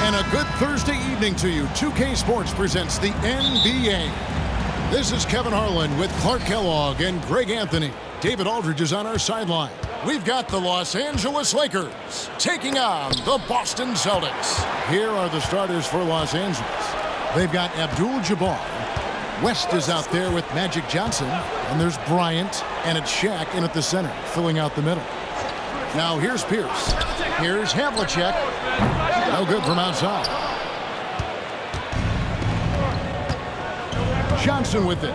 And a good Thursday evening to you. 2K Sports presents the NBA. This is Kevin Harlan with Clark Kellogg and Greg Anthony. David Aldridge is on our sideline. We've got the Los Angeles Lakers taking on the Boston Celtics. Here are the starters for Los Angeles. They've got Abdul-Jabbar. West is out there with Magic Johnson. And there's Bryant, and it's Shaq in at the center, filling out the middle. Now here's Pierce. Here's Havlicek. No good from outside. Johnson with it.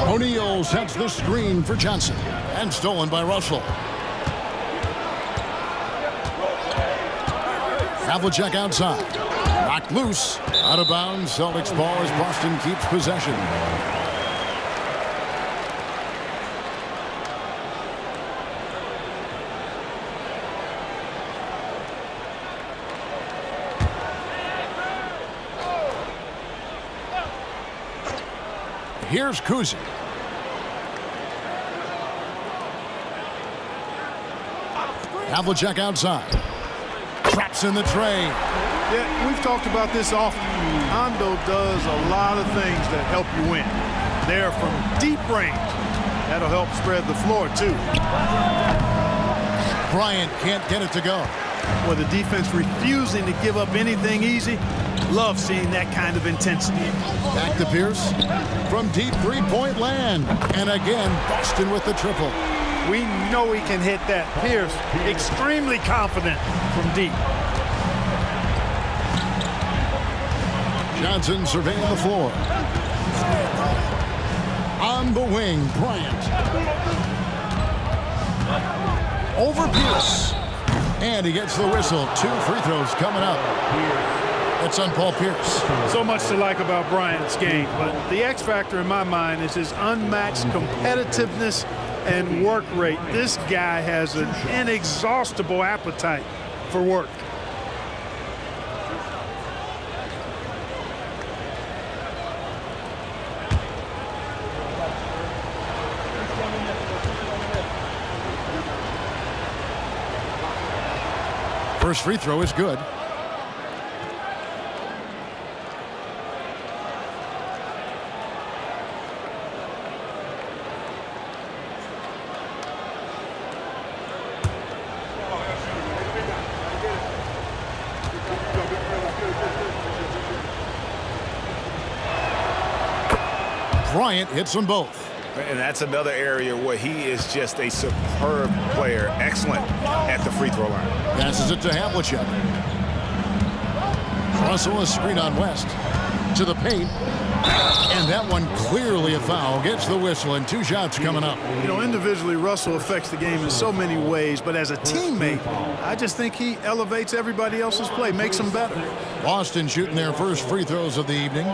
O'Neal sets the screen for Johnson. And stolen by Russell. Havlicek outside. Knocked loose. Out of bounds. Celtics ball as Boston keeps possession. Here's Kuzi. Havlicek outside. Traps in the tray. Yeah, we've talked about this often. Hondo does a lot of things that help you win. They're from deep range. That'll help spread the floor, too. Bryant can't get it to go. Well, the defense refusing to give up anything easy. Love seeing that kind of intensity. Back to Pierce. From deep three-point land. And again, Boston with the triple. We know he can hit that. Pierce, extremely confident from deep. Johnson surveying the floor. On the wing, Bryant. Over Pierce. And he gets the whistle. 2 free throws coming up. It's on Paul Pierce. So much to like about Bryant's game, but the X factor in my mind is his unmatched competitiveness and work rate. This guy has an inexhaustible appetite for work. First free throw is good. Bryant hits them both. And that's another area where he is just a superb player. Excellent at the free throw line. Passes it to Havlicek. Russell a screen on West. To the paint. And that one clearly a foul. Gets the whistle and 2 shots coming up. You know, individually, Russell affects the game in so many ways. But as a teammate, I just think he elevates everybody else's play, makes them better. Boston shooting their first free throws of the evening.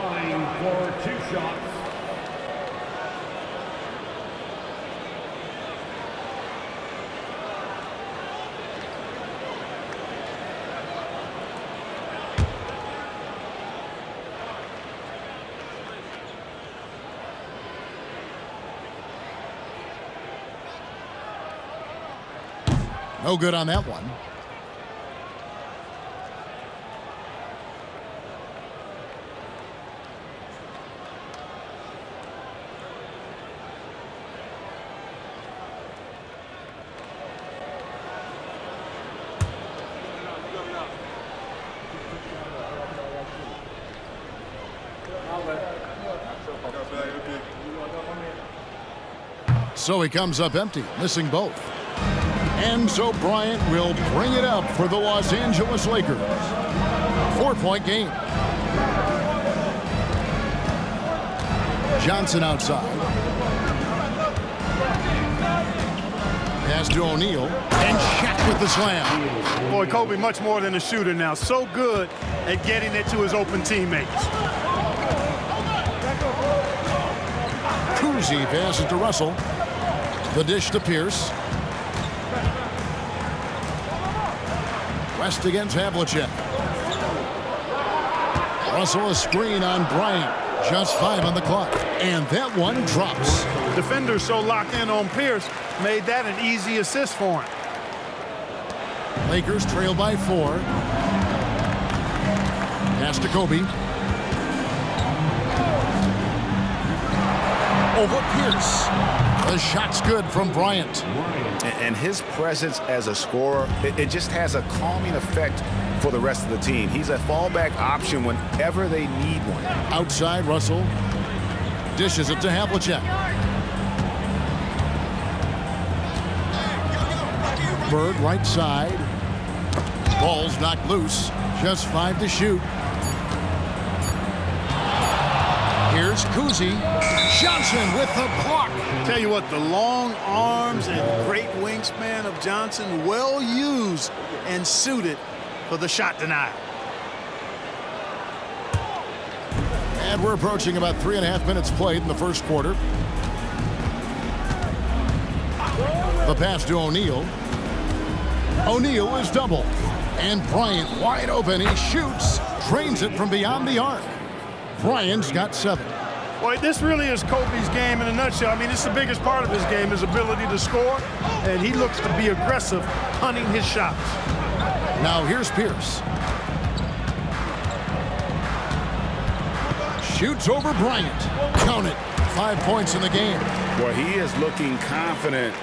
No good on that one. So he comes up empty, missing both. And so Bryant will bring it up for the Los Angeles Lakers. 4-point game. Johnson outside. Pass to O'Neal. And Shaq with the slam. Boy, Kobe much more than a shooter now. So good at getting it to his open teammates. Kuzi passes to Russell. The dish to Pierce. West against Havlicek. Russell a screen on Bryant. Just 5 on the clock, and that one drops. Defenders so locked in on Pierce made that an easy assist for him. Lakers trail by 4. Pass to Kobe. Over Pierce. The shot's good from Bryant. And his presence as a scorer, it just has a calming effect for the rest of the team. He's a fallback option whenever they need one. Outside, Russell dishes it to Havlicek. Bird right side. Ball's knocked loose. Just 5 to shoot. Here's Kuzi. Johnson with the block. Tell you what, the long arms and great wingspan of Johnson, well used and suited for the shot denial. And we're approaching about 3.5 minutes played in the first quarter. The pass to O'Neal. O'Neal is double. And Bryant wide open. He shoots. Drains it from beyond the arc. Bryant's got 7. Boy, this really is Kobe's game in a nutshell. I mean, it's the biggest part of his game, his ability to score. And he looks to be aggressive, hunting his shots. Now here's Pierce. Shoots over Bryant. Count it. 5 points in the game. Boy, he is looking confident.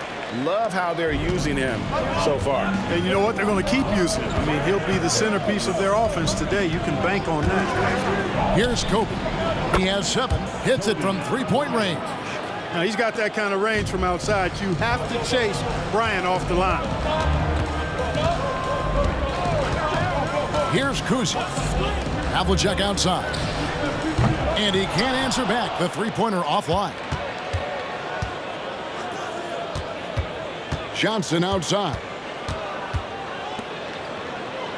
Love how they're using him so far. And you know what? They're going to keep using him. I mean, he'll be the centerpiece of their offense today. You can bank on that. Here's Kobe. He has 7. Hits it from 3-point range. Now, he's got that kind of range from outside. You have to chase Bryant off the line. Here's Kuzi. Havlicek outside. And he can't answer back. The 3-pointer offline. Johnson outside.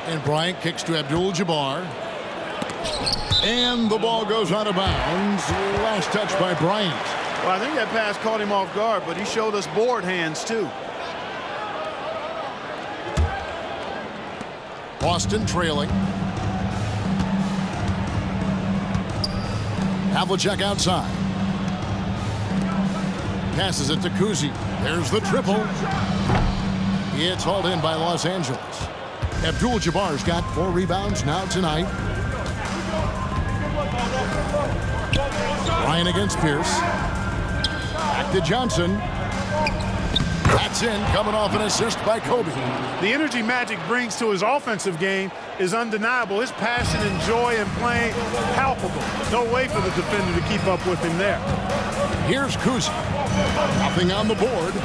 And Bryant kicks to Abdul-Jabbar. And the ball goes out of bounds. Last touch by Bryant. Well, I think that pass caught him off guard, but he showed us board hands, too. Boston trailing. Havlicek outside. Passes it to Kuzi. There's the triple. It's hauled in by Los Angeles. Abdul-Jabbar's got 4 rebounds now tonight. Ryan against Pierce. Back to Johnson. That's in, coming off an assist by Kobe. The energy Magic brings to his offensive game is undeniable. His passion and joy in playing, palpable. No way for the defender to keep up with him there. Here's Kuzi. Nothing on the board.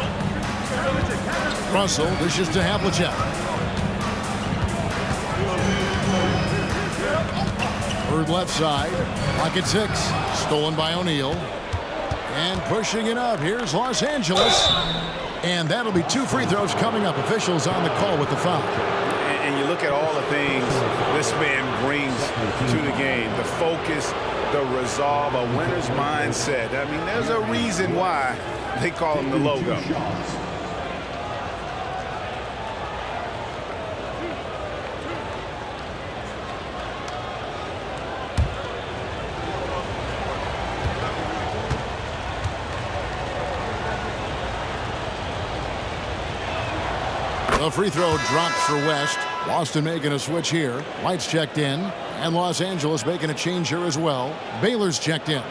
Russell dishes to Havlicek. Bird left side. Clock at 6. Stolen by O'Neal. And pushing it up. Here's Los Angeles. And that'll be 2 free throws coming up. Officials on the call with the foul. And you look at all the things this man brings to the game. The focus, the resolve, a winner's mindset. I mean, there's a reason why they call him the logo. The free throw drops for West. Boston making a switch here. White's checked in. And Los Angeles making a change here as well. Baylor's checked in.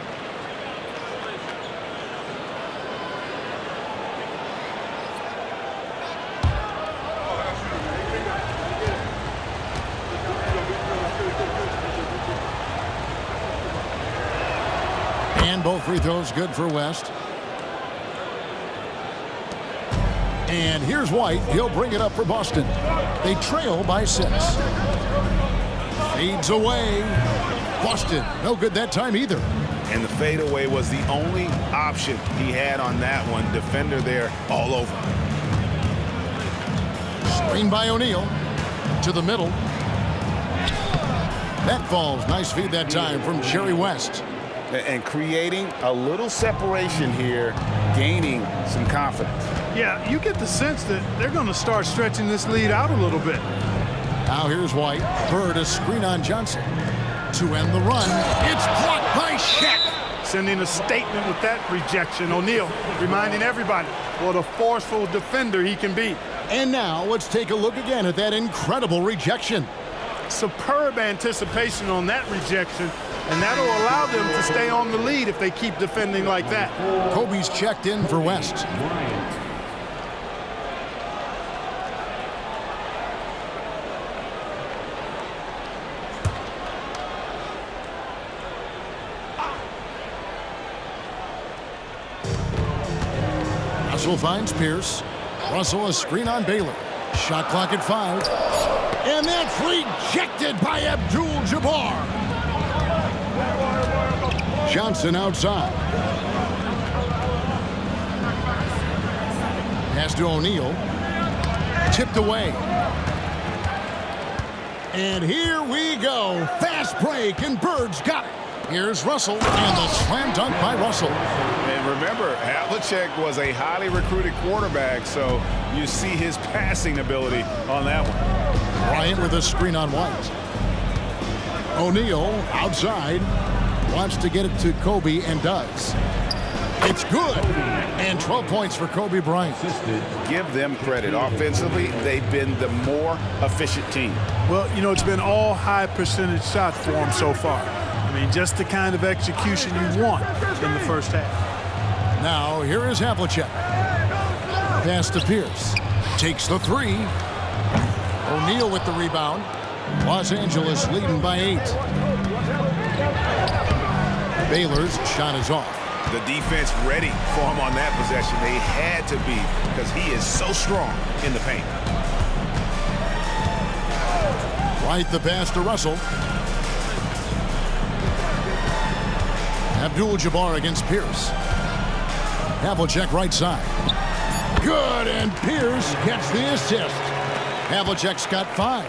And both free throws good for West. And here's White. He'll bring it up for Boston. They trail by 6. Fades away. Boston, no good that time either. And the fadeaway was the only option he had on that one. Defender there all over. Screen by O'Neal. To the middle. That falls. Nice feed that time from Jerry West. And creating a little separation here, gaining some confidence. Yeah, you get the sense that they're going to start stretching this lead out a little bit. Now here's White. Bird a screen on Johnson. To end the run. It's blocked by Shaq. sending a statement with that rejection. O'Neal reminding everybody what a forceful defender he can be. And now let's take a look again at that incredible rejection. Superb anticipation on that rejection, and that'll allow them to stay on the lead if they keep defending like that. Kobe's checked in for West. Russell finds Pierce. Russell a screen on Baylor. Shot clock at 5. And that's rejected by Abdul-Jabbar. Johnson outside. Pass to O'Neal. Tipped away. And here we go. Fast break, and Bird's got it. Here's Russell, and the slam dunk by Russell. And remember, Havlicek was a highly recruited quarterback, so you see his passing ability on that one. Bryant with a screen on White. O'Neal outside. Wants to get it to Kobe and does. It's good. And 12 points for Kobe Bryant. Give them credit. Offensively, they've been the more efficient team. Well, you know, it's been all high percentage shots for them so far. I mean, just the kind of execution you want in the first half. Now, here is Havlicek. Pass to Pierce. Takes the 3. O'Neal with the rebound. Los Angeles leading by 8. Baylor's shot is off. The defense ready for him on that possession. They had to be, because he is so strong in the paint. Right, the pass to Russell. Abdul-Jabbar against Pierce. Havlicek right side. Good, and Pierce gets the assist. Havlicek's got 5.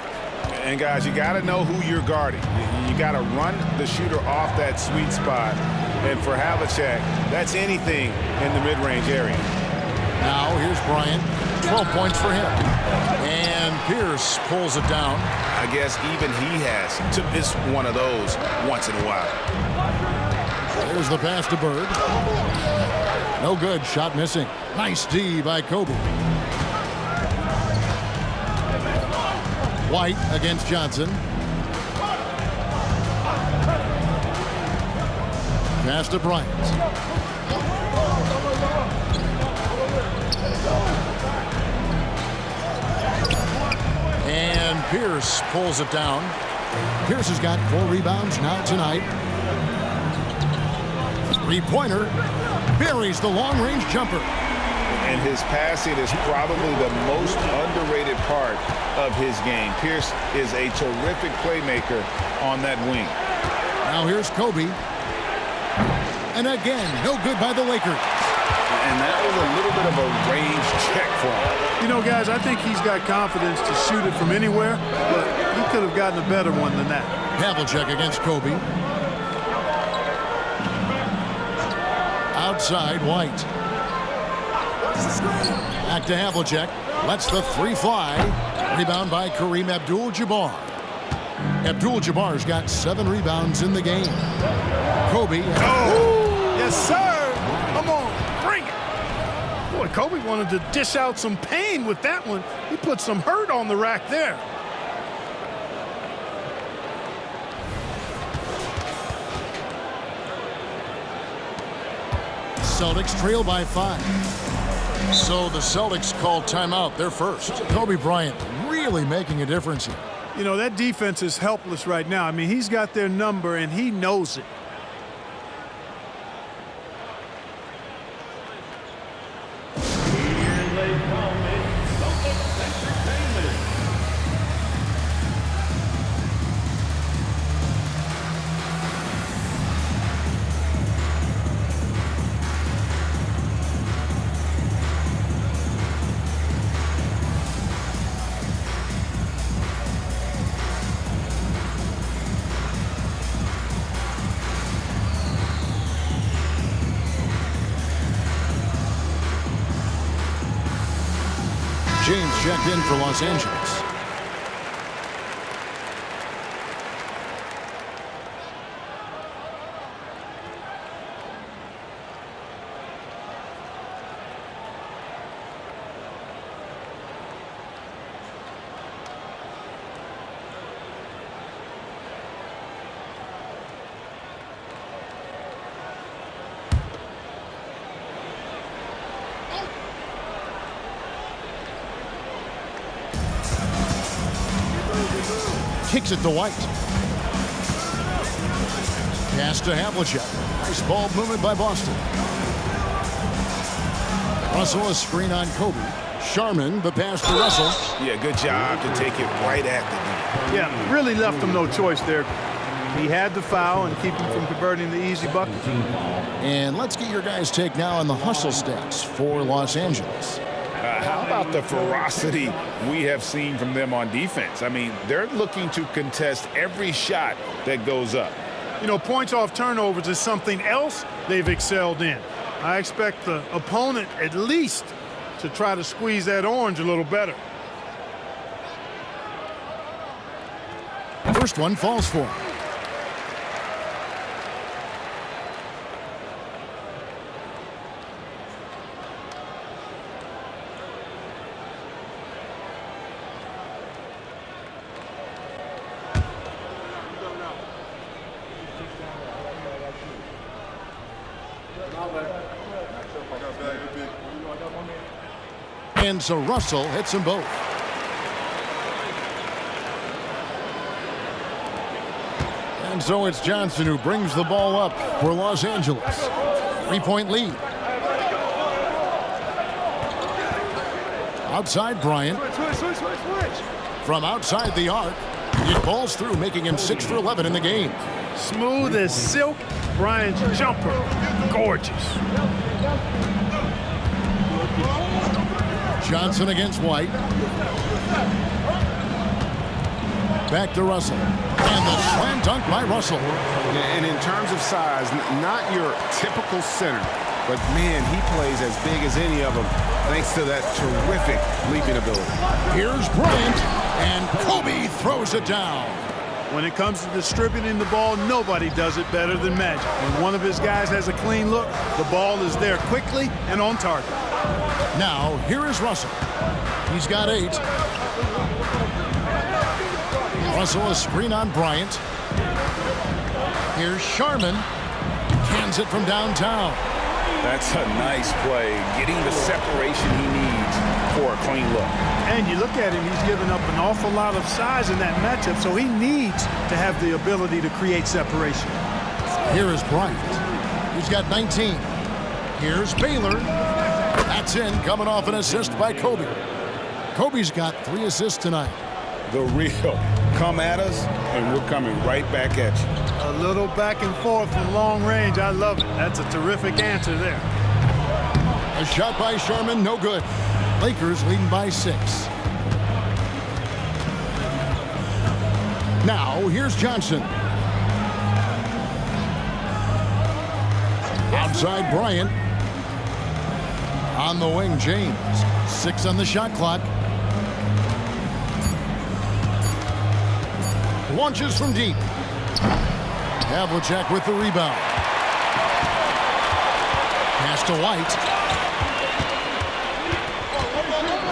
And guys, you got to know who you're guarding. You got to run the shooter off that sweet spot. And for Havlicek, that's anything in the mid-range area. Now here's Bryant. 12 points for him. And Pierce pulls it down. I guess even he has to miss one of those once in a while. There's the pass to Bird. No good. Shot missing. Nice D by Kobe. White against Johnson. Pass to Bryant. And Pierce pulls it down. Pierce has got 4 rebounds now tonight. 3-pointer. Buries the long-range jumper. And his passing is probably the most underrated part of his game. Pierce is a terrific playmaker on that wing. Now here's Kobe. And again, no good by the Lakers. And that was a little bit of a range check for him. You know, guys, I think he's got confidence to shoot it from anywhere, but he could have gotten a better one than that. Havlicek against Kobe. Outside, White. Back to Havlicek. Lets the 3 fly. Rebound by Kareem Abdul-Jabbar. Abdul-Jabbar's got 7 rebounds in the game. Kobe. Oh, yes, sir. Come on, bring it. Boy, Kobe wanted to dish out some pain with that one. He put some hurt on the rack there. Celtics trail by 5. So the Celtics call timeout. They're first. Kobe Bryant really making a difference here. You know, that defense is helpless right now. I mean, he's got their number, and he knows it. James checked in for Los Angeles. Kicks it to White. Pass to Havlicek. Nice ball movement by Boston. Russell, a screen on Kobe. Sharman, the pass to Russell. Yeah, good job to take it right at the net. Yeah, really left him no choice there. He had the foul and keep him from converting the easy bucket. And let's get your guys' take now on the hustle stats for Los Angeles. How about the ferocity we have seen from them on defense? I mean, they're looking to contest every shot that goes up. You know, points off turnovers is something else they've excelled in. I expect the opponent at least to try to squeeze that orange a little better. First one falls for him. And so Russell hits them both. And so it's Johnson who brings the ball up for Los Angeles. 3-point lead. Outside Bryant. From outside the arc, it balls through, making him 6 for 11 in the game. Smooth as silk. Bryant's jumper, gorgeous. Johnson against White. Back to Russell. And the slam dunk by Russell. And in terms of size, not your typical center, but man, he plays as big as any of them thanks to that terrific leaping ability. Here's Bryant, and Kobe throws it down. When it comes to distributing the ball, nobody does it better than Magic. When one of his guys has a clean look, the ball is there quickly and on target. Now, here is Russell. He's got 8. Russell, a screen on Bryant. Here's Sharman. Cans it from downtown. That's a nice play, getting the separation he needs for a clean look. And you look at him, he's given up an awful lot of size in that matchup, so he needs to have the ability to create separation. Here is Bryant. He's got 19. Here's Baylor. That's in, coming off an assist by Kobe. Kobe's got 3 assists tonight. The real. Come at us, and we're coming right back at you. A little back and forth from long range. I love it. That's a terrific answer there. A shot by Sharman, no good. Lakers leading by 6. Now, here's Johnson. Outside Bryant. On the wing, James. 6 on the shot clock. Launches from deep. Havlicek with the rebound. Pass to White.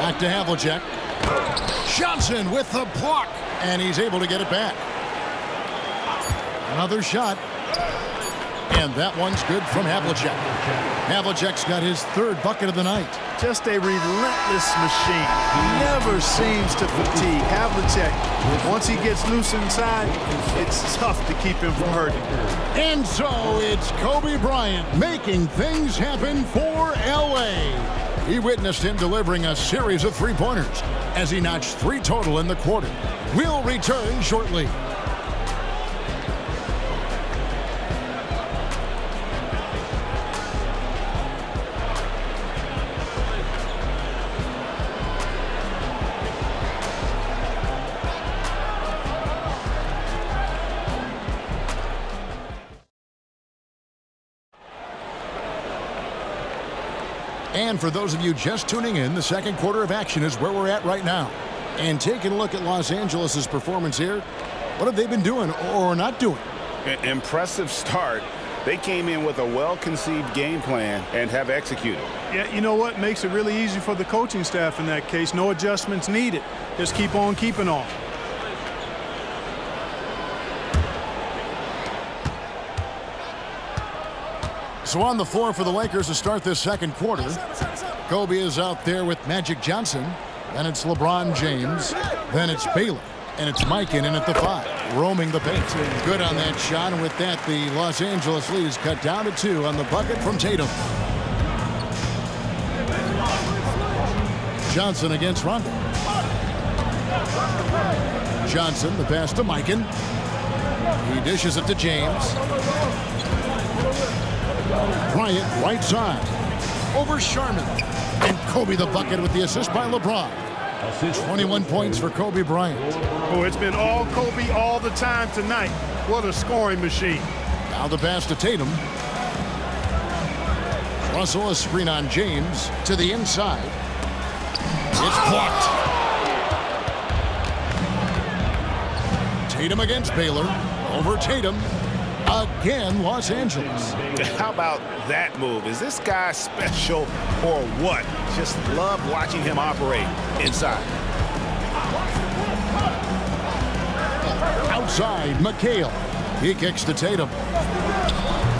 Back to Havlicek. Johnson with the block. And he's able to get it back. Another shot. And that one's good from Havlicek. Havlicek's got his 3rd bucket of the night. Just a relentless machine. He never seems to fatigue. Havlicek, once he gets loose inside, it's tough to keep him from hurting. And so it's Kobe Bryant making things happen for L.A. He witnessed him delivering a series of 3-pointers as he notched 3 total in the quarter. We'll return shortly. And for those of you just tuning in, the second quarter of action is where we're at right now. And taking a look at Los Angeles' performance here, what have they been doing or not doing? An impressive start. They came in with a well-conceived game plan and have executed. Yeah, you know what? Makes it really easy for the coaching staff in that case. No adjustments needed. Just keep on keeping on. So on the floor for the Lakers to start this second quarter, Kobe is out there with Magic Johnson. Then it's LeBron James. Then it's Baylor. And it's Mikan in at the 5, roaming the paint. Good on that shot, and with that, the Los Angeles lead is cut down to 2 on the bucket from Tatum. Johnson against Rondo. Johnson, the pass to Mikan. He dishes it to James. Bryant, right side. Over Sharman. And Kobe the bucket with the assist by LeBron. 21 points for Kobe Bryant. Oh, it's been all Kobe all the time tonight. What a scoring machine. Now the pass to Tatum. Russell, a screen on James to the inside. It's blocked. Tatum against Baylor. Over Tatum. Again, Los Angeles. How about that move? Is this guy special or what? Just love watching him operate inside. Outside, McHale. He kicks to Tatum.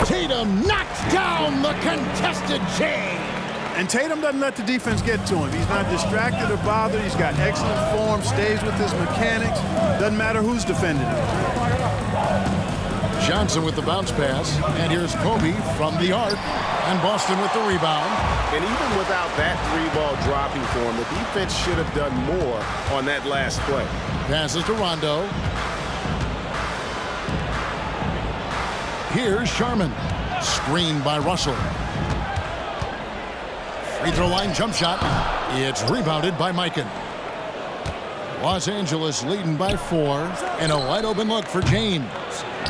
Tatum knocks down the contested J. And Tatum doesn't let the defense get to him. He's not distracted or bothered. He's got excellent form, stays with his mechanics. Doesn't matter who's defending him. Johnson with the bounce pass. And here's Kobe from the arc. And Boston with the rebound. And even without that 3-ball dropping for him, the defense should have done more on that last play. Passes to Rondo. Here's Sharman. Screened by Russell. Free throw line jump shot. It's rebounded by Mikan. Los Angeles leading by 4. And a wide open look for James.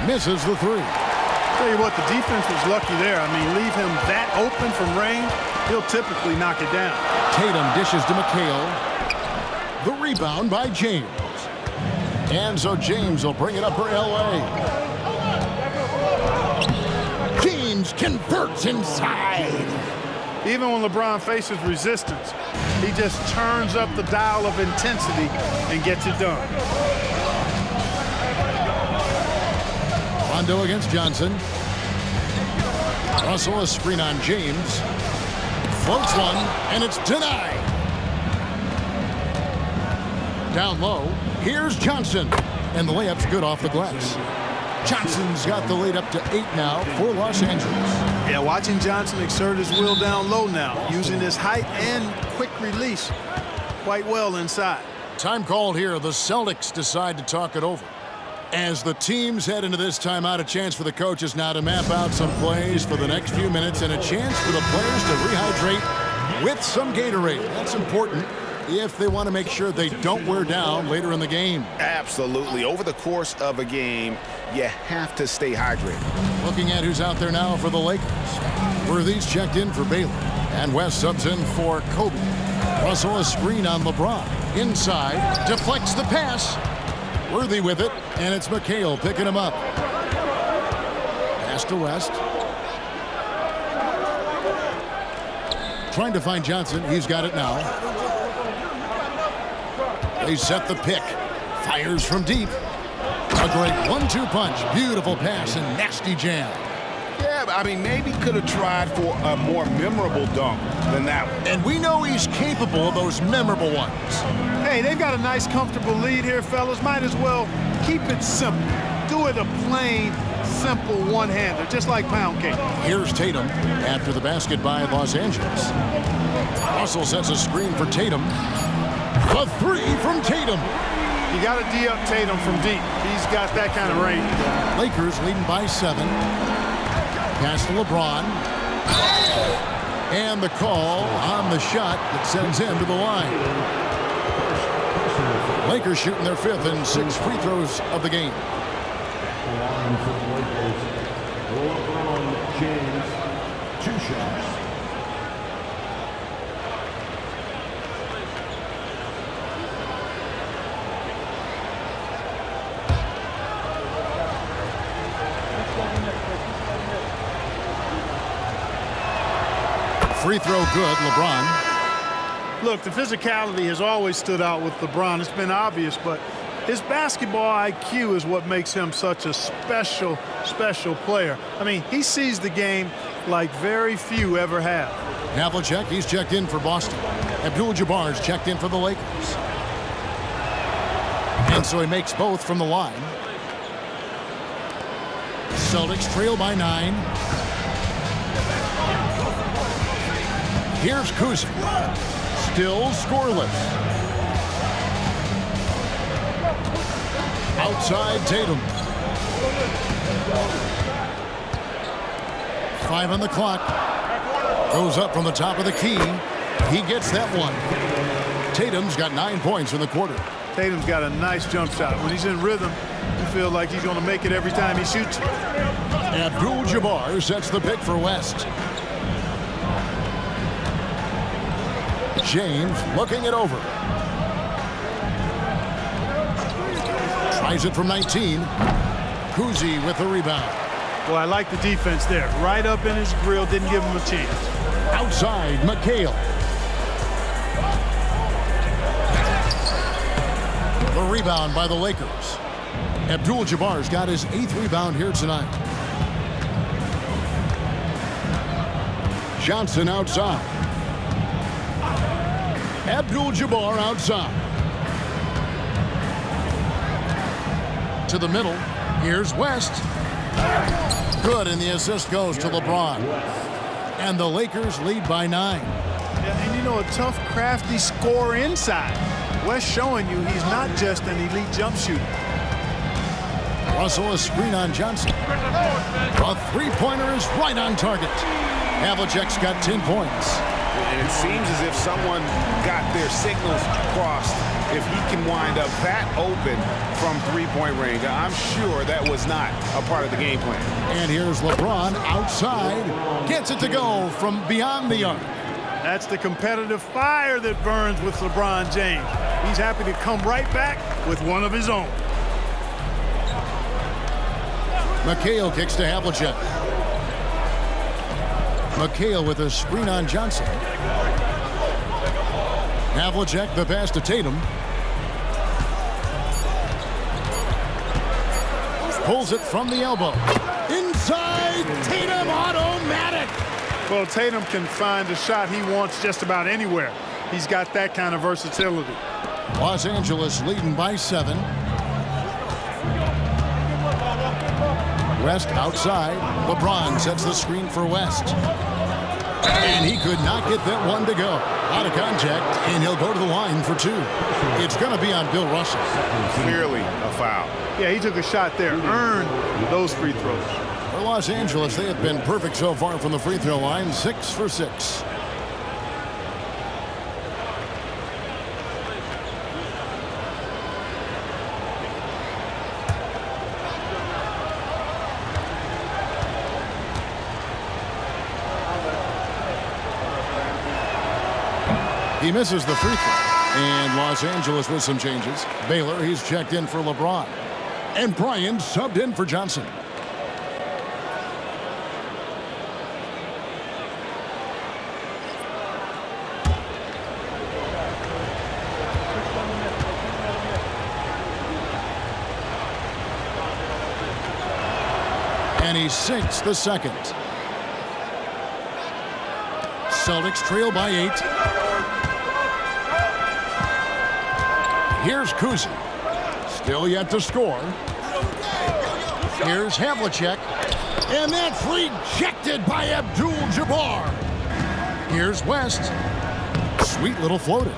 Misses the 3. Tell you what, the defense was lucky there. I mean, leave him that open from range, he'll typically knock it down. Tatum dishes to McHale. The rebound by James. And so James will bring it up for L.A. James converts inside. Even when LeBron faces resistance, he just turns up the dial of intensity and gets it done. Rondo against Johnson. Russell, a screen on James. Floats one, and it's denied. Down low, here's Johnson. And the layup's good off the glass. Johnson's got the lead up to 8 now for Los Angeles. Yeah, watching Johnson exert his will down low now, using his height and quick release quite well inside. Time called here. The Celtics decide to talk it over. As the teams head into this timeout, a chance for the coaches now to map out some plays for the next few minutes and a chance for the players to rehydrate with some Gatorade. That's important if they want to make sure they don't wear down later in the game. Absolutely. Over the course of a game, you have to stay hydrated. Looking at who's out there now for the Lakers. Worthy's checked in for Baylor. And West subs in for Kobe. Russell, a screen on LeBron. Inside, deflects the pass. Worthy with it, and it's McHale picking him up. Pass to West. Trying to find Johnson. He's got it now. They set the pick. Fires from deep. A great 1-2 punch. Beautiful pass and nasty jam. Yeah, I mean, maybe could have tried for a more memorable dunk than that one. And we know he's capable of those memorable ones. Hey, they've got a nice, comfortable lead here, fellas. Might as well keep it simple. Do it a plain, simple one-hander, just like pound cake. Here's Tatum after the basket by Los Angeles. Russell sets a screen for Tatum. A 3 from Tatum. You got to D-up Tatum from deep. He's got that kind of range. Lakers leading by 7. Pass to LeBron. And the call on the shot that sends him to the line. Lakers shooting their 5th and 6 free throws of the game. LeBron James, 2 shots. Free throw good, LeBron. Look, the physicality has always stood out with LeBron. It's been obvious, but his basketball IQ is what makes him such a special, special player. I mean, he sees the game like very few ever have. Havlicek, he's checked in for Boston. Abdul-Jabbar's checked in for the Lakers. And so he makes both from the line. Celtics trail by 9. Here's Kuzic. Still scoreless. Outside Tatum. 5 on the clock. Goes up from the top of the key. He gets that one. Tatum's got 9 points in the quarter. Tatum's got a nice jump shot. When he's in rhythm, you feel like he's going to make it every time he shoots. Abdul-Jabbar sets the pick for West. James looking it over. Tries it from 19. Kuzi with the rebound. Well, I like the defense there. Right up in his grill, didn't give him a chance. Outside, McHale. The rebound by the Lakers. Abdul-Jabbar's got his 8th rebound here tonight. Johnson outside. Abdul-Jabbar outside. To the middle. Here's West. Good, and the assist goes to LeBron. And the Lakers lead by 9. Yeah, and you know, a tough, crafty scorer inside. West showing you he's not just an elite jump shooter. Russell, a screen on Johnson. A three-pointer is right on target. Havlicek's got 10 points. And it seems as if someone got their signals crossed. If he can wind up that open from three-point range, I'm sure that was not a part of the game plan. And here's LeBron outside. Gets it to go from beyond the arc. That's the competitive fire that burns with LeBron James. He's happy to come right back with one of his own. McHale kicks to Havlicek. McHale with a screen on Johnson. Havlicek the pass to Tatum. Pulls it from the elbow. Inside, Tatum automatic. Well, Tatum can find the shot he wants just about anywhere. He's got that kind of versatility. Los Angeles leading by 7. West outside. LeBron sets the screen for West. And he could not get that one to go. Out of contact, and he'll go to the line for 2. It's going to be on Bill Russell. Clearly a foul. Yeah, he took a shot there, earned those free throws. For Los Angeles, they have been perfect so far from the free throw line, 6 for 6. He misses the free throw. And Los Angeles with some changes. Baylor, he's checked in for LeBron. And Bryant subbed in for Johnson. And he sinks the second. Celtics trail by 8. Here's Kuzic. Still yet to score. Here's Havlicek. And that's rejected by Abdul-Jabbar. Here's West. Sweet little floater.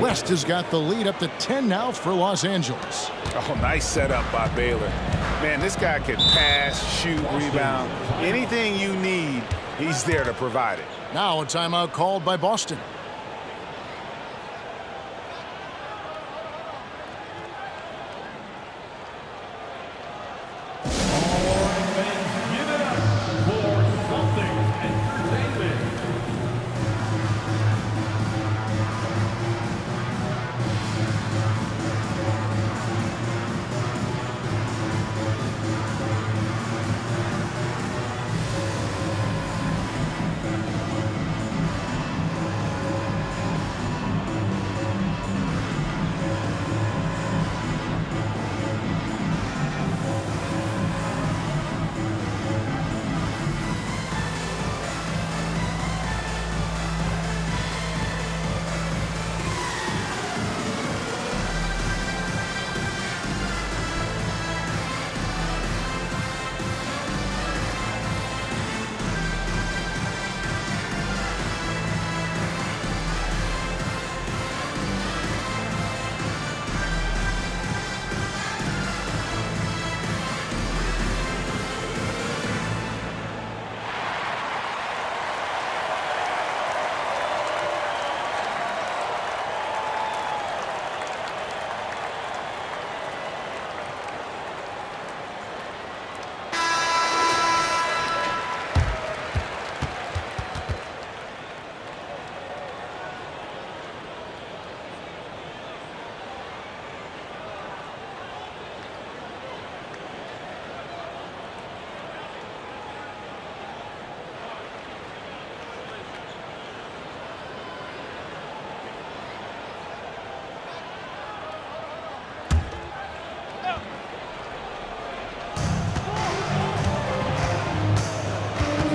West has got the lead up to 10 now for Los Angeles. Oh, nice setup by Baylor. Man, this guy can pass, shoot, rebound. Anything you need, he's there to provide it. Now a timeout called by Boston.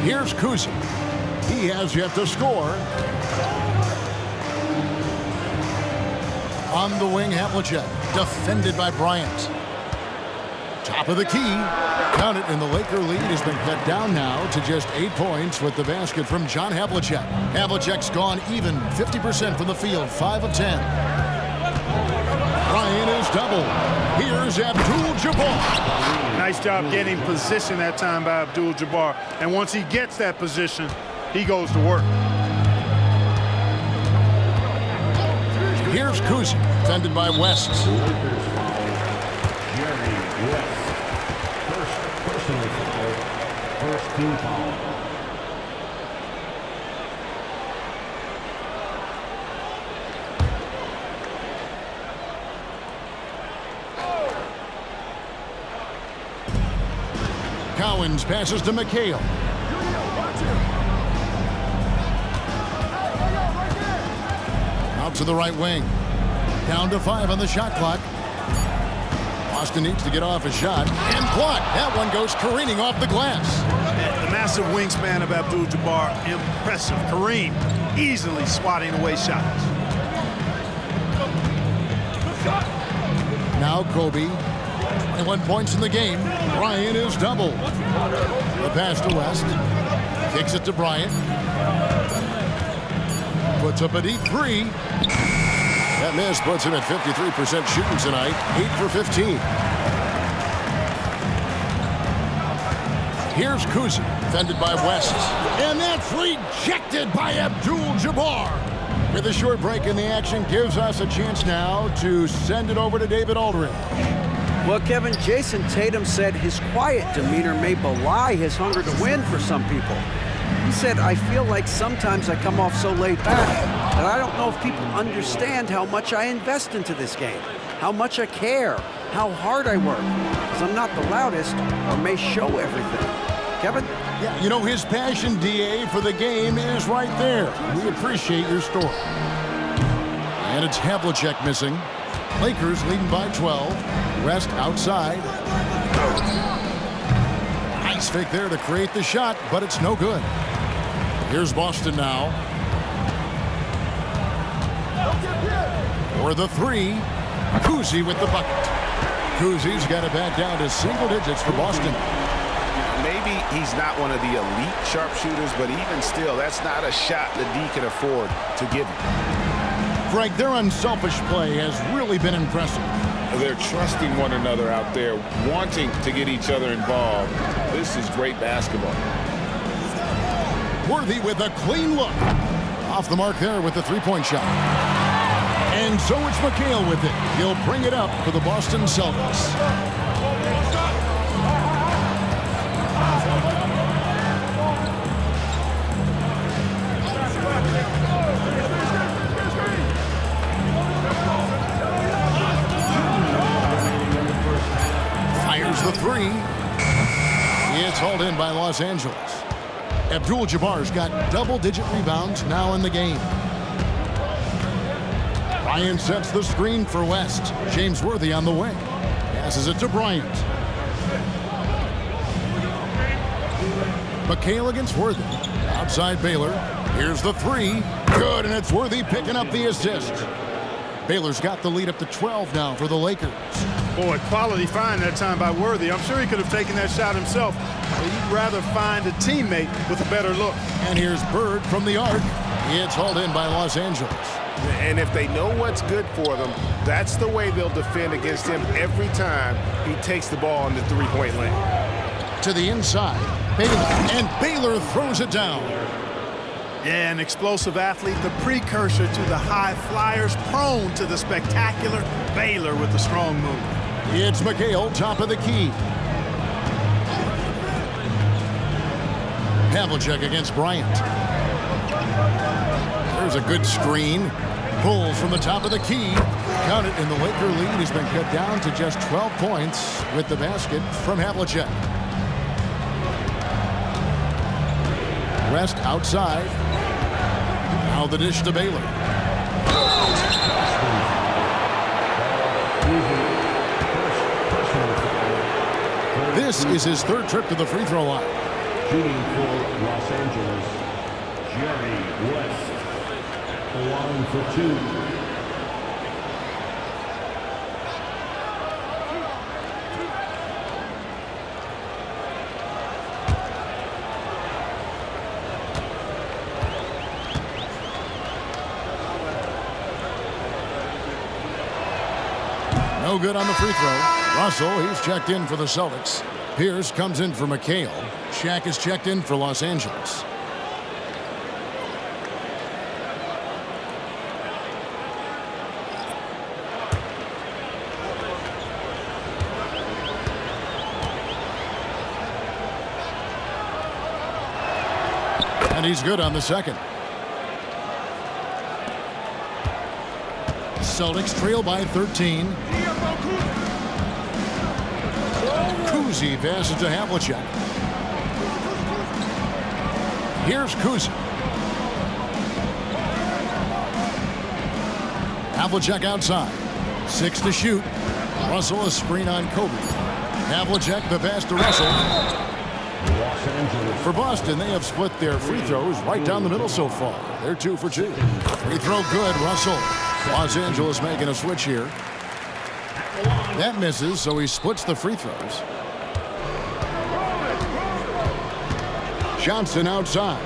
Here's Kuzi. He has yet to score. On the wing, Havlicek. Defended by Bryant. Top of the key. Count it, and the Laker lead has been cut down now to just 8 points with the basket from John Havlicek. Havlicek's gone even 50% from the field, 5 of 10. Bryant is double. Here's Abdul-Jabbar. Nice job getting position that time by Abdul-Jabbar. And once he gets that position, he goes to work. Here's Kuzi, defended by West. Personal foul. First team foul. Cowens passes to McHale. Out to the right wing. Down to 5 on the shot clock. Boston needs to get off a shot. And blocked. That one goes careening off the glass. The massive wingspan of Abdul-Jabbar, impressive. Kareem easily swatting away shots. Now Kobe. 21 points in the game. Bryant is double. The pass to West. Kicks it to Bryant. Puts up a deep three. That miss puts him at 53% shooting tonight. 8 for 15. Here's Kuzi, defended by West. And that's rejected by Abdul-Jabbar. With a short break in the action, gives us a chance now to send it over to David Aldridge. Well, Kevin, Jason Tatum said his quiet demeanor may belie his hunger to win for some people. He said, I feel like sometimes I come off so laid back that I don't know if people understand how much I invest into this game, how much I care, how hard I work, because I'm not the loudest or may show everything. Kevin? Yeah, you know, his passion, DA, for the game is right there. We appreciate your story. And it's Havlicek missing. Lakers leading by 12. West outside. Nice fake there to create the shot, but it's no good. Here's Boston now. For the three. Kuzi with the bucket. Kuzi's got it back down to single digits for Boston. Maybe he's not one of the elite sharpshooters, but even still, that's not a shot that D can afford to give him. Greg, their unselfish play has really been impressive. They're trusting one another out there, wanting to get each other involved. This is great basketball. Worthy with a clean look. Off the mark there with the three-point shot. And so it's McHale with it. He'll bring it up for the Boston Celtics. Fires the three. It's hauled in by Los Angeles. Abdul-Jabbar's got double-digit rebounds now in the game. Bryant sets the screen for West. James Worthy on the wing. Passes it to Bryant. McHale against Worthy. Outside Baylor. Here's the three. Good, and it's Worthy picking up the assist. Baylor's got the lead up to 12 now for the Lakers. Boy, quality find that time by Worthy. I'm sure he could have taken that shot himself, but he'd rather find a teammate with a better look. And here's Bird from the arc. It's hauled in by Los Angeles. And if they know what's good for them, that's the way they'll defend against him every time he takes the ball in the three-point lane. To the inside. Baylor. And Baylor throws it down. Yeah, an explosive athlete, the precursor to the high flyers, prone to the spectacular. Baylor with the strong move. It's McHale, top of the key. Havlicek against Bryant. There's a good screen. Pulls from the top of the key. Count it, and the Laker lead has been cut down to just 12 points with the basket from Havlicek. West outside. Now the dish to Baylor. This is his third trip to the free throw line. Shooting for Los Angeles, Jerry West. The line for two. No good on the free throw. Russell, he's checked in for the Celtics. Pierce comes in for McHale. Shaq is checked in for Los Angeles. And he's good on the second. Celtics trail by 13. Kuzi passes to Havlicek. Here's Kuzi. Havlicek outside. 6 to shoot. Russell a screen on Kobe. Havlicek the pass to Russell. For Boston, they have split their free throws right down the middle so far. They're 2 for 2. Free throw good, Russell. Los Angeles making a switch here. That misses, so he splits the free throws. Johnson outside.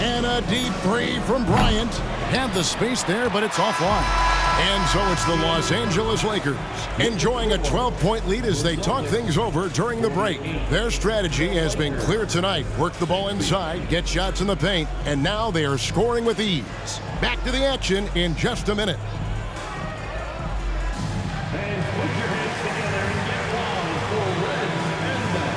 And a deep three from Bryant. Had the space there, but it's offline. And so it's the Los Angeles Lakers enjoying a 12-point lead as they talk things over during the break. Their strategy has been clear tonight. Work the ball inside, get shots in the paint, and now they are scoring with ease. Back to the action in just a minute. And put your hands together and get wild for Red and Black.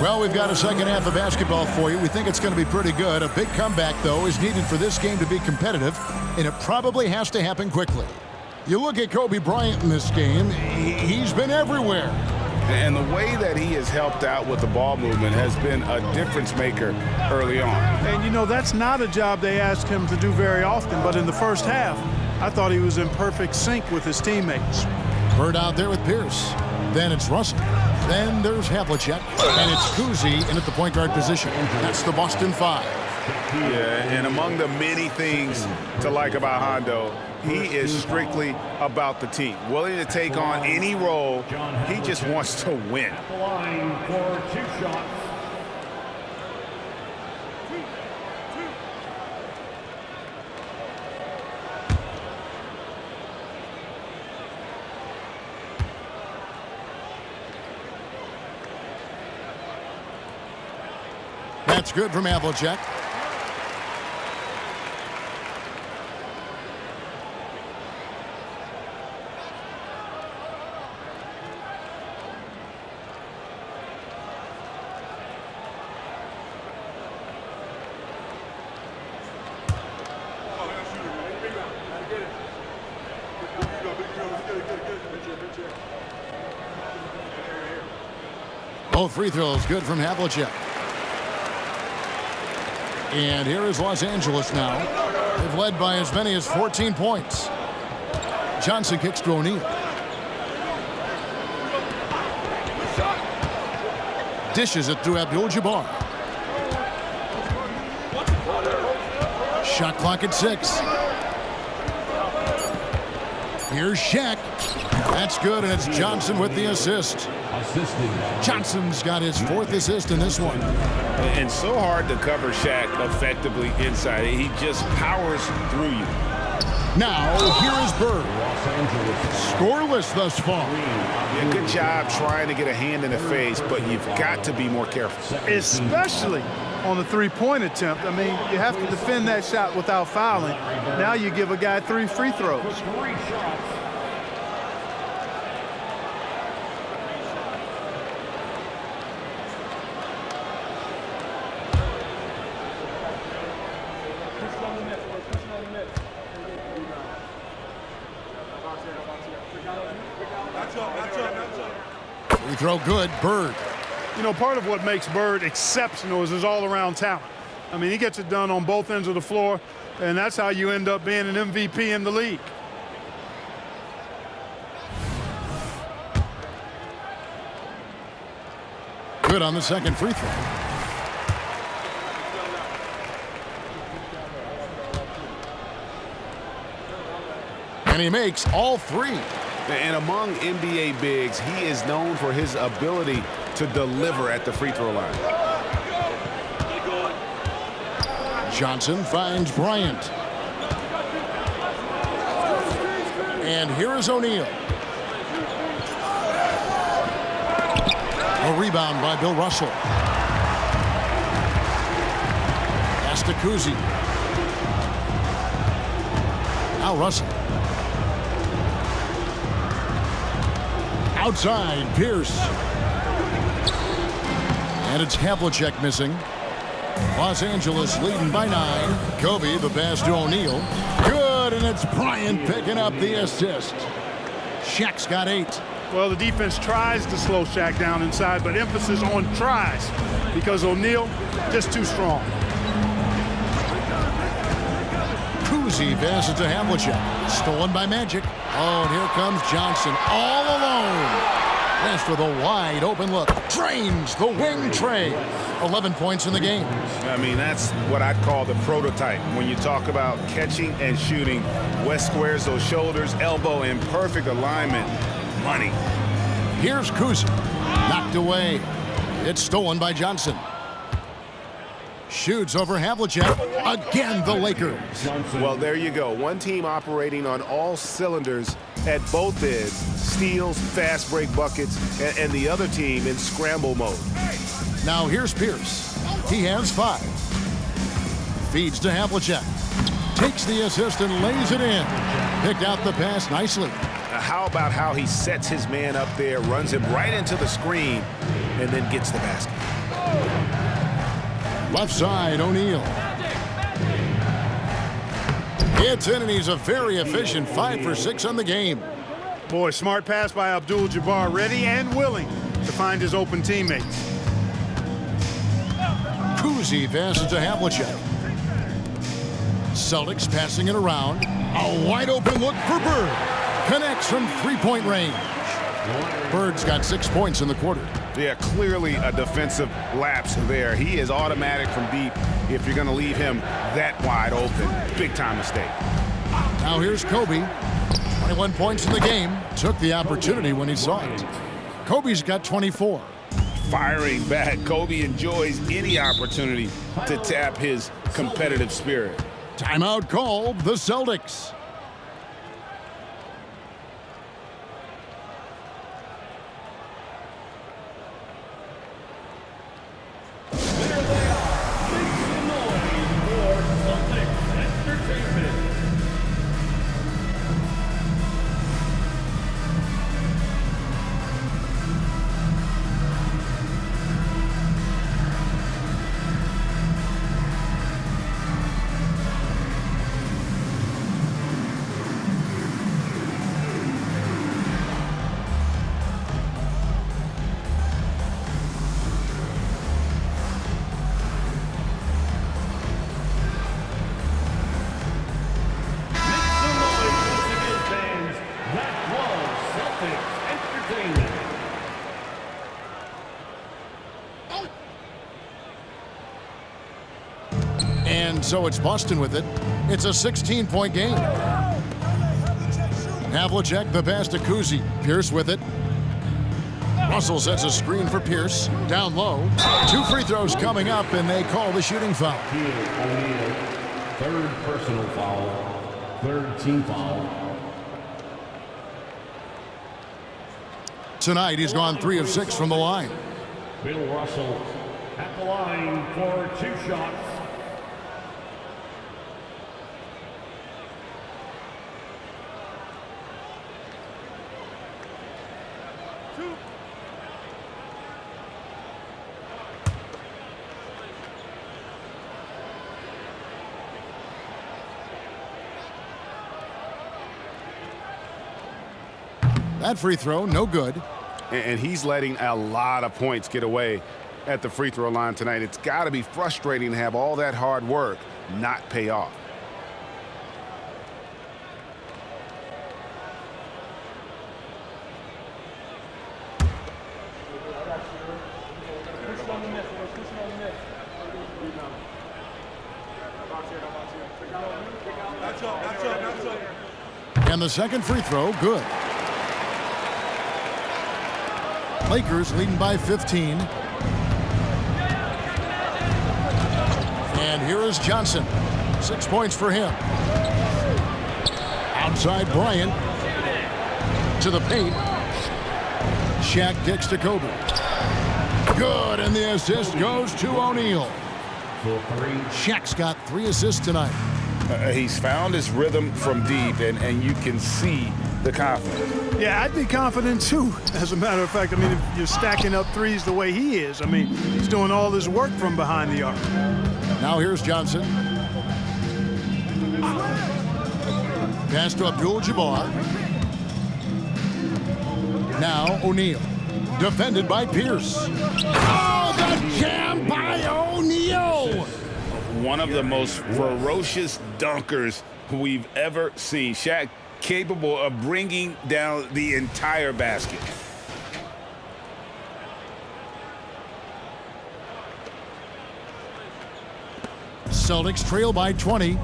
Well, we've got a second half of basketball for you. We think it's going to be pretty good. A big comeback, though, is needed for this game to be competitive, and it probably has to happen quickly. You look at Kobe Bryant in this game, he's been everywhere. And the way that he has helped out with the ball movement has been a difference maker early on. And, you know, that's not a job they ask him to do very often, but in the first half, I thought he was in perfect sync with his teammates. Bird out there with Pierce. Then it's Russell. Then there's Havlicek. And it's Kuzi in at the point guard position. That's the Boston Five. Yeah, and among the many things to like about Hondo, he is strictly about the team. Willing to take on any role. He just wants to win. The line for 2 shots. That's good from Havlicek. Both free throws good from Havlicek. And here is Los Angeles now. They've led by as many as 14 points. Johnson kicks to O'Neal. Dishes it to Abdul-Jabbar. Shot clock at 6. Here's Shaq. That's good, and it's Johnson with the assist. Johnson's got his 4th assist in this one. And so hard to cover Shaq effectively inside. He just powers through you. Now, here is Bird. Scoreless thus far. Yeah, good job trying to get a hand in the face, but you've got to be more careful. Especially on the three-point attempt. I mean, you have to defend that shot without fouling. Now you give a guy 3 free throws. Free throw good, Bird. You know, part of what makes Bird exceptional is his all-around talent. I mean, he gets it done on both ends of the floor, and that's how you end up being an MVP in the league. Good on the second free throw. And he makes all 3. And among NBA bigs, he is known for his ability to deliver at the free throw line. Johnson finds Bryant. And here is O'Neal. A rebound by Bill Russell. Pass to Kuzi. Now Russell. Outside, Pierce. And it's Havlicek missing. Los Angeles leading by 9. Kobe, the pass to O'Neal. Good, and it's Bryant picking up the assist. Shaq's got 8. Well, the defense tries to slow Shaq down inside, but emphasis on tries because O'Neal just too strong. Kuzi passes to Havlicek. Stolen by Magic. Oh, and here comes Johnson all alone. Pass with a wide open look. Drains the wing tray. 11 points in the game. I mean, that's what I'd call the prototype. When you talk about catching and shooting, West squares those shoulders, elbow in perfect alignment. Money. Here's Kuzi. Knocked away. It's stolen by Johnson. Shoots over Havlicek. Again, the Lakers. Well, there you go. One team operating on all cylinders at both ends. Steals, fast break buckets, and the other team in scramble mode. Now here's Pierce. He has 5. Feeds to Havlicek. Takes the assist and lays it in. Picked out the pass nicely. How about how he sets his man up there, runs him right into the screen, and then gets the basket. Left side, O'Neal. It's in, and he's a very efficient 5 for 6 on the game. Boy, smart pass by Abdul-Jabbar, ready and willing to find his open teammates. Kuzi passes to Havlicek. Celtics passing it around. A wide open look for Bird. Connects from 3-point range. Bird's got 6 points in the quarter. Yeah, clearly a defensive lapse there. He is automatic from deep if you're going to leave him that wide open. Big time mistake. Now here's Kobe. 21 points in the game. Took the opportunity when he saw it. Kobe's got 24. Firing back. Kobe enjoys any opportunity to tap his competitive spirit. Timeout called, the Celtics. And so it's Boston with it. It's a 16-point game. Havlicek, the pass to Kuzi. Pierce with it. Russell sets a screen for Pierce. Down low. 2 free throws coming up, and they call the shooting foul. O'Neal, third personal foul, third team foul. Tonight, he's gone 3 of 6 from the line. Bill Russell at the line for 2 shots. That free throw, no good. And he's letting a lot of points get away at the free throw line tonight. It's got to be frustrating to have all that hard work not pay off. And the second free throw, good. Lakers leading by 15. And here is Johnson. 6 points for him. Outside Bryant. To the paint. Shaq kicks to Kobe. Good, and the assist goes to O'Neal. Shaq's got 3 assists tonight. He's found his rhythm from deep, and you can see the confidence. Yeah, I'd be confident too. As a matter of fact, I mean, if you're stacking up threes the way he is, I mean, he's doing all this work from behind the arc. Now here's Johnson. Pass to Abdul-Jabbar. Now O'Neal. Defended by Pierce. Oh, the jam by O'Neal! One of the most ferocious dunkers we've ever seen. Shaq capable of bringing down the entire basket. Celtics trail by 20.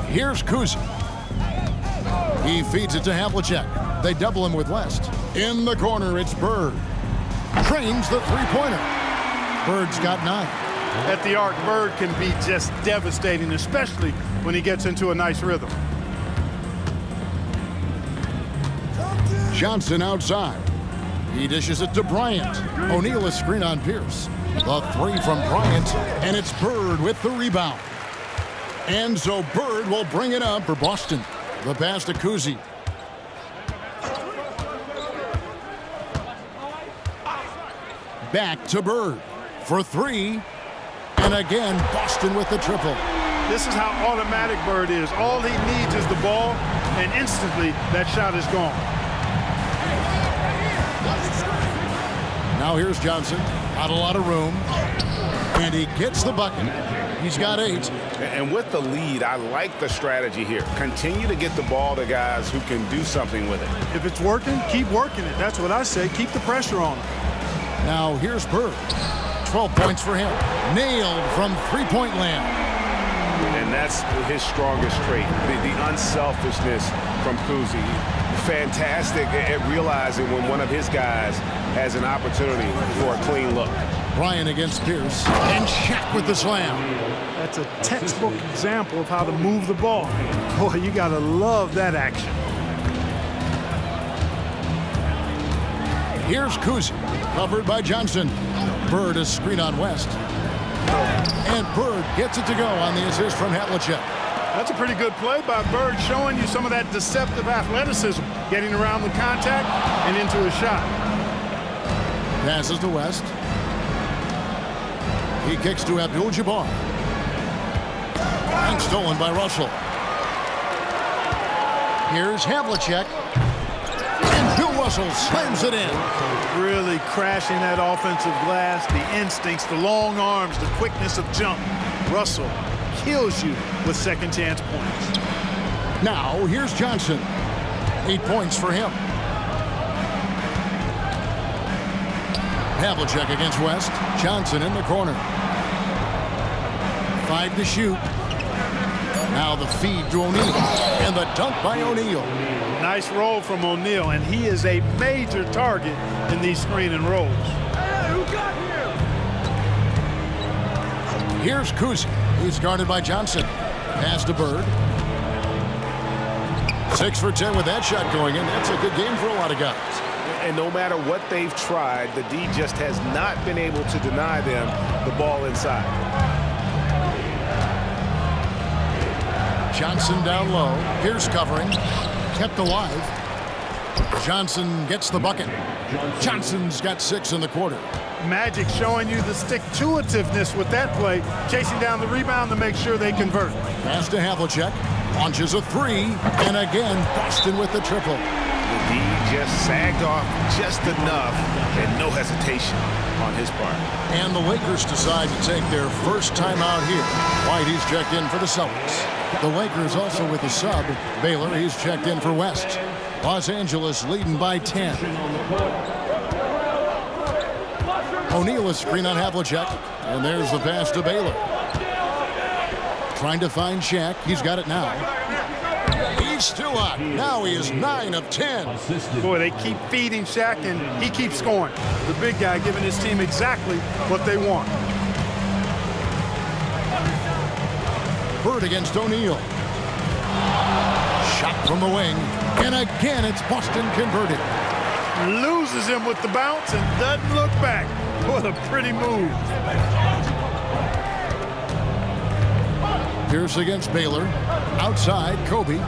Here's Kuzi. He feeds it to Havlicek. They double him with West. In the corner, it's Bird. Trains the three-pointer. Bird's got 9. At the arc, Bird can be just devastating, especially when he gets into a nice rhythm. Johnson outside. He dishes it to Bryant. O'Neal is screen on Pierce. The 3 from Bryant, and it's Bird with the rebound. And so Bird will bring it up for Boston. The pass to Kuzi. Back to Bird for 3. And again, Boston with the triple. This is how automatic Bird is. All he needs is the ball, and instantly that shot is gone. Now here's Johnson. Not a lot of room. And he gets the bucket. He's got 8. And with the lead, I like the strategy here. Continue to get the ball to guys who can do something with it. If it's working, keep working it. That's what I say. Keep the pressure on him. Now here's Bird. 12 points for him. Nailed from three-point land. And that's his strongest trait, the unselfishness from Kuzi. Fantastic at realizing when one of his guys has an opportunity for a clean look. Bryant against Pierce. And Shaq with the slam. That's a textbook example of how to move the ball. Boy, you got to love that action. Here's Kuzi, covered by Johnson. Bird is screen on West. And Bird gets it to go on the assist from Havlicek. That's a pretty good play by Bird, showing you some of that deceptive athleticism, getting around the contact and into a shot. Passes to West. He kicks to Abdul-Jabbar. And stolen by Russell. Here's Havlicek. And Bill Russell slams it in. Really crashing that offensive glass, the instincts, the long arms, the quickness of jump. Russell kills you with second chance points. Now here's Johnson. 8 points for him. Havlicek against West. Johnson in the corner. 5 to shoot. Now the feed to O'Neal. And the dunk by O'Neal. Nice roll from O'Neal, and he is a major target in these screen and rolls. Here's Kuzi. He's guarded by Johnson. Pass to Bird. 6 for 10 with that shot going in. That's a good game for a lot of guys. And no matter what they've tried, the D just has not been able to deny them the ball inside. Johnson down low. Pierce covering. Kept alive. Johnson gets the bucket. Johnson's got 6 in the quarter. Magic showing you the stick-to-itiveness with that play, chasing down the rebound to make sure they convert. Pass to Havlicek. Launches a 3. And again, Boston with the triple. The D just sagged off just enough and no hesitation on his part. And the Lakers decide to take their first time out here. White, he's checked in for the Celtics. The Lakers also with a sub. Baylor, he's checked in for West. Los Angeles leading by 10. O'Neal is screen on Havlicek. And there's the pass to Baylor. Trying to find Shaq. He's got it now. He's still up. Now he is 9 of 10. Boy, they keep feeding Shaq, and he keeps scoring. The big guy giving his team exactly what they want. Bird against O'Neal. Shot from the wing. And again, it's Boston converted. Loses him with the bounce and doesn't look back. What a pretty move. Pierce against Baylor. Outside, Kobe.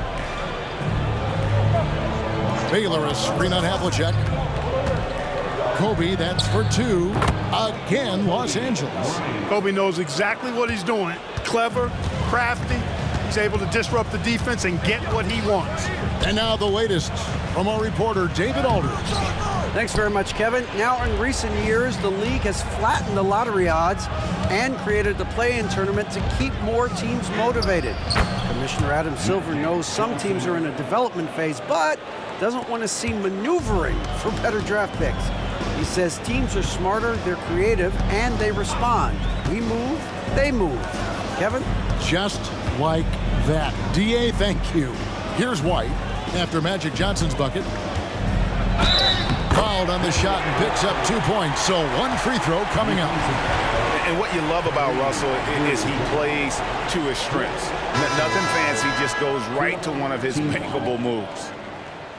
Baylor a screen on Havlicek. Kobe, that's for 2. Again, Los Angeles. Kobe knows exactly what he's doing. Clever, crafty. He's able to disrupt the defense and get what he wants. And now the latest from our reporter, David Aldridge. Thanks very much, Kevin. Now, in recent years, the league has flattened the lottery odds and created the play-in tournament to keep more teams motivated. Commissioner Adam Silver knows some teams are in a development phase, but doesn't want to see maneuvering for better draft picks. He says teams are smarter, they're creative, and they respond. We move, they move. Kevin? Just like that. DA, thank you. Here's White after Magic Johnson's bucket. Fouled on the shot and picks up 2 points. So 1 free throw coming up. And what you love about Russell is he plays to his strengths. Nothing fancy, just goes right to one of his makeable moves.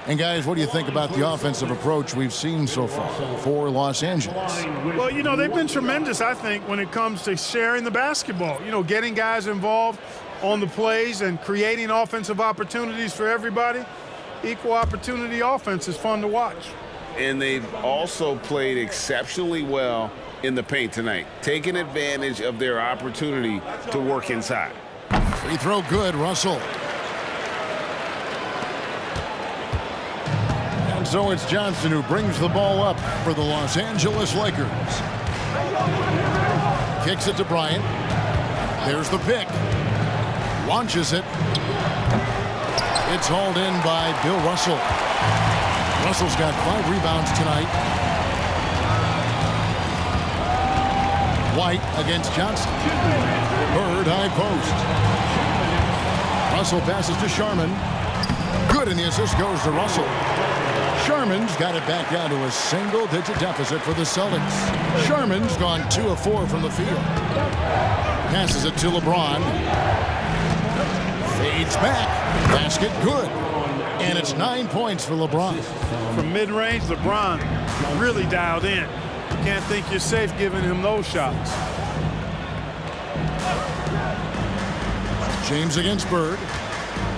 And guys, what do you think about the offensive approach we've seen so far for Los Angeles? Well, you know, they've been tremendous, I think, when it comes to sharing the basketball. You know, getting guys involved on the plays and creating offensive opportunities for everybody. Equal opportunity offense is fun to watch. And they've also played exceptionally well in the paint tonight, taking advantage of their opportunity to work inside. Free throw good, Russell. And so it's Johnson who brings the ball up for the Los Angeles Lakers. Kicks it to Bryant. There's the pick. Launches it. It's hauled in by Bill Russell. Russell's got 5 rebounds tonight. White against Johnson. Bird high post. Russell passes to Sharman. Good, and the assist goes to Russell. Sharman's got it back down to a single-digit deficit for the Celtics. Sharman's gone 2 of 4 from the field. Passes it to LeBron. Fades back. Basket good. And it's 9 points for LeBron. From mid-range, LeBron really dialed in. You can't think you're safe giving him those shots. James against Bird.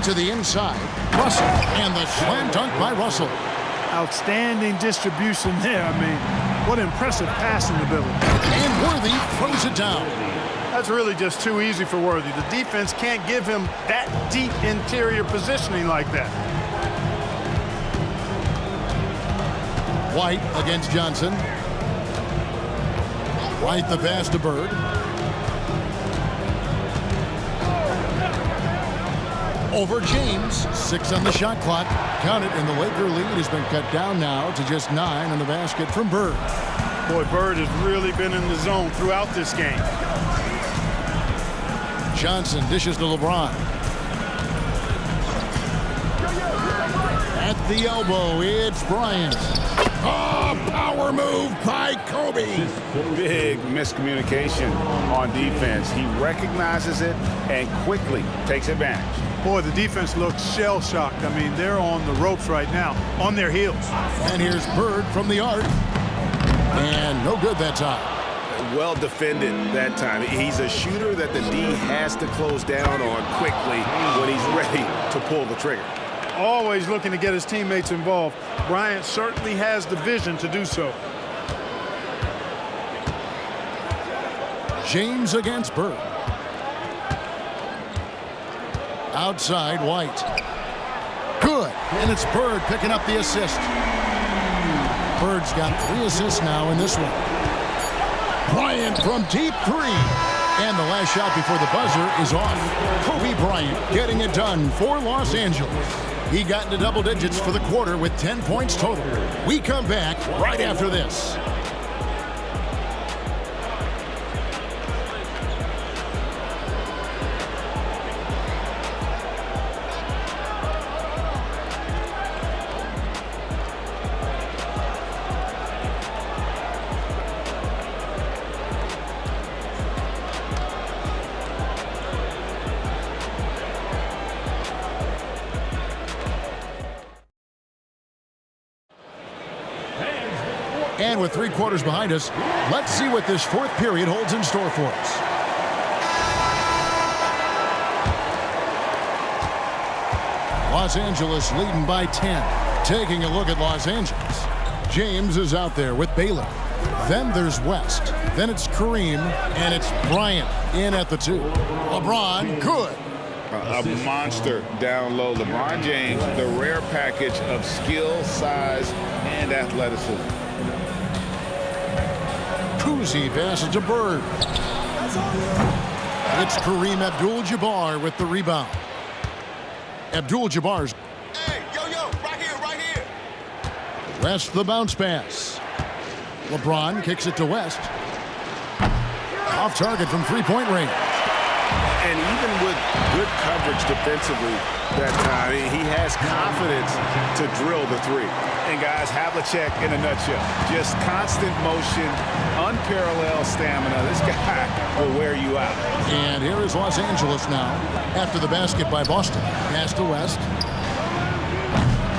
To the inside. Russell. And the slam dunk by Russell. Outstanding distribution there. I mean, what impressive passing ability. And Worthy throws it down. That's really just too easy for Worthy. The defense can't give him that deep interior positioning like that. White against Johnson. White the pass to Bird. Over James. 6 on the shot clock. Count it, and the Laker lead has been cut down now to just 9 on the basket from Bird. Boy, Bird has really been in the zone throughout this game. Johnson dishes to LeBron. At the elbow, it's Bryant. Oh, power move by Kobe. Big miscommunication on defense. He recognizes it and quickly takes advantage. Boy, the defense looks shell-shocked. I mean, they're on the ropes right now, on their heels. And here's Bird from the arc. And no good that time. Well defended that time. He's a shooter that the D has to close down on quickly when he's ready to pull the trigger. Always looking to get his teammates involved. Bryant certainly has the vision to do so. James against Bird. Outside, White. Good. And it's Bird picking up the assist. Bird's got 3 assists now in this one. Bryant from deep 3. And the last shot before the buzzer is off. Kobe Bryant getting it done for Los Angeles. He got into double digits for the quarter with 10 points total. We come back right after this. And with 3 quarters behind us, let's see what this 4th period holds in store for us. Los Angeles leading by 10. Taking a look at Los Angeles. James is out there with Baylor. Then there's West. Then it's Kareem. And it's Bryant in at the 2. LeBron, good. A monster down low. LeBron James, the rare package of skill, size, and athleticism. Kuzi passes to Bird. It's Kareem Abdul-Jabbar with the rebound. Abdul-Jabbar's. Hey, yo, right here. West the bounce pass. LeBron kicks it to West. Off target from 3-point range. And even with good coverage defensively that time, he has confidence to drill the 3. And guys, Havlicek in a nutshell. Just constant motion, unparalleled stamina. This guy will wear you out. And here is Los Angeles now after the basket by Boston. Pass to West.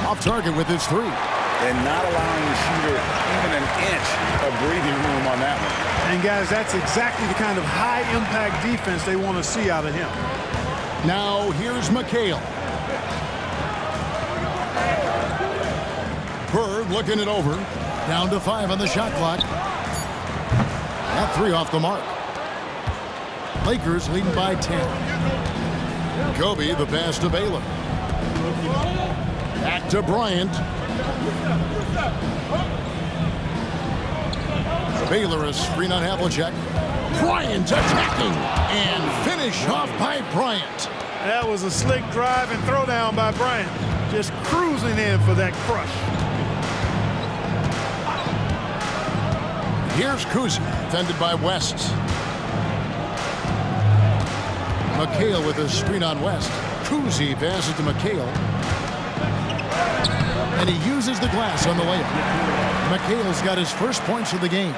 Off target with his 3. And not allowing the shooter even an inch of breathing room on that one. And guys, that's exactly the kind of high-impact defense they want to see out of him. Now here's McHale. Bird looking it over. Down to 5 on the shot clock. That 3 off the mark. Lakers leading by 10. Kobe the pass to Baylor. Back to Bryant. Baylor a screen on Havlicek. Bryant attacking and finish off by Bryant. That was a slick drive and throwdown by Bryant. Just cruising in for that crush. Here's Kuzi, defended by West. McHale with a screen on West. Kuzi passes to McHale. And he uses the glass on the layup. McHale's got his first points of the game.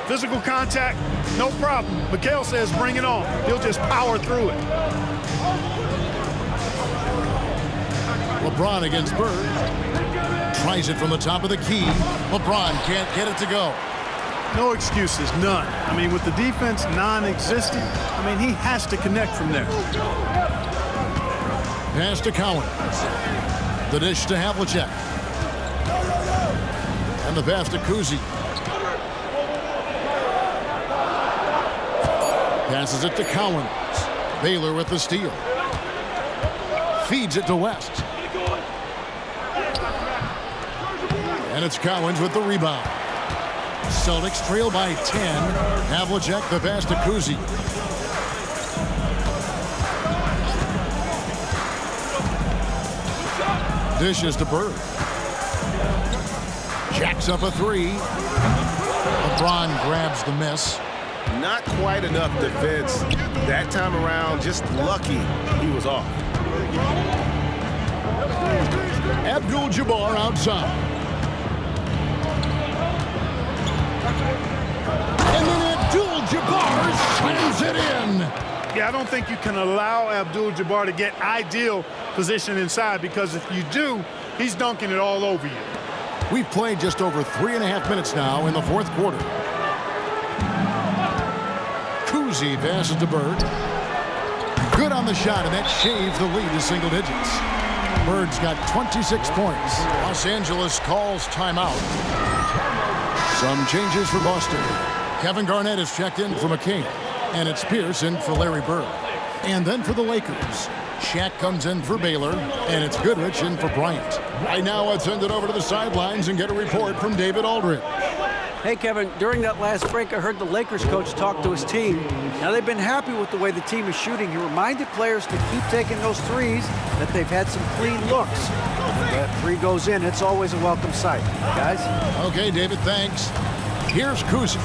Physical contact, no problem. McHale says bring it on. He'll just power through it. LeBron against Bird. Tries it from the top of the key. LeBron can't get it to go. No excuses, none. I mean, with the defense non-existent, he has to connect from there. Pass to Cowan. The dish to Havlicek. And the pass to Kuzi. Passes it to Cowan. Baylor with the steal. Feeds it to West. And it's Cowens with the rebound. Celtics trail by 10. Havlicek the pass to Kuzi. Dishes to Bird. Jacks up a 3. LeBron grabs the miss. Not quite enough defense that time around. Just lucky he was off. Abdul-Jabbar outside. And then Abdul-Jabbar slams it in. Yeah, I don't think you can allow Abdul-Jabbar to get ideal position inside, because if you do, he's dunking it all over you. We've played just over 3.5 minutes now in the fourth quarter. Kuzi passes to Bird. Good on the shot, and that shaves the lead to single digits. Bird's got 26 points. Los Angeles calls timeout. Some changes for Boston. Kevin Garnett is checked in for McCain, and it's Pierce in for Larry Bird. And then for the Lakers, Shaq comes in for Baylor, and it's Goodrich in for Bryant. Right now, let's send it over to the sidelines and get a report from David Aldridge. Hey, Kevin, during that last break, I heard the Lakers coach talk to his team. Now, they've been happy with the way the team is shooting. He reminded players to keep taking those threes, that they've had some clean looks. If that three goes in, it's always a welcome sight. Guys? Okay, David, thanks. Here's Kuzi,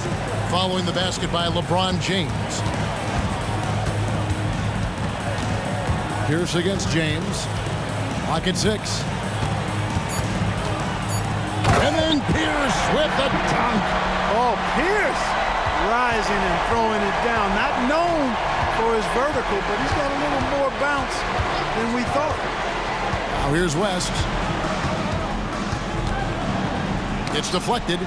following the basket by LeBron James. Pierce against James. Lock at 6. And then Pierce with the dunk. Oh, Pierce rising and throwing it down. Not known for his vertical, but he's got a little more bounce than we thought. Now here's West. It's deflected.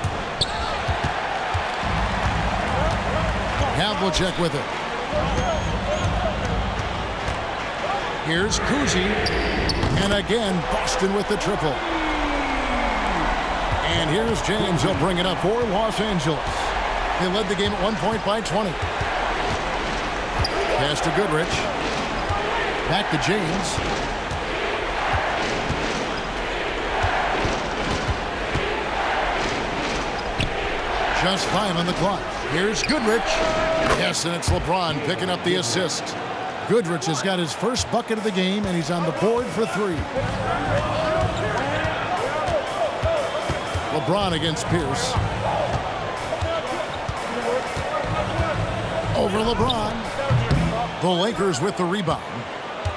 Havlicek with it. Here's Kuzi. And again, Boston with the triple. And here's James. He'll bring it up for Los Angeles. They led the game at 1 point by 20. Pass to Goodrich. Back to James. Just 5 on the clock. Here's Goodrich. Yes, and it's LeBron picking up the assist. Goodrich has got his first bucket of the game, and he's on the board for 3. LeBron against Pierce. Over LeBron. The Lakers with the rebound.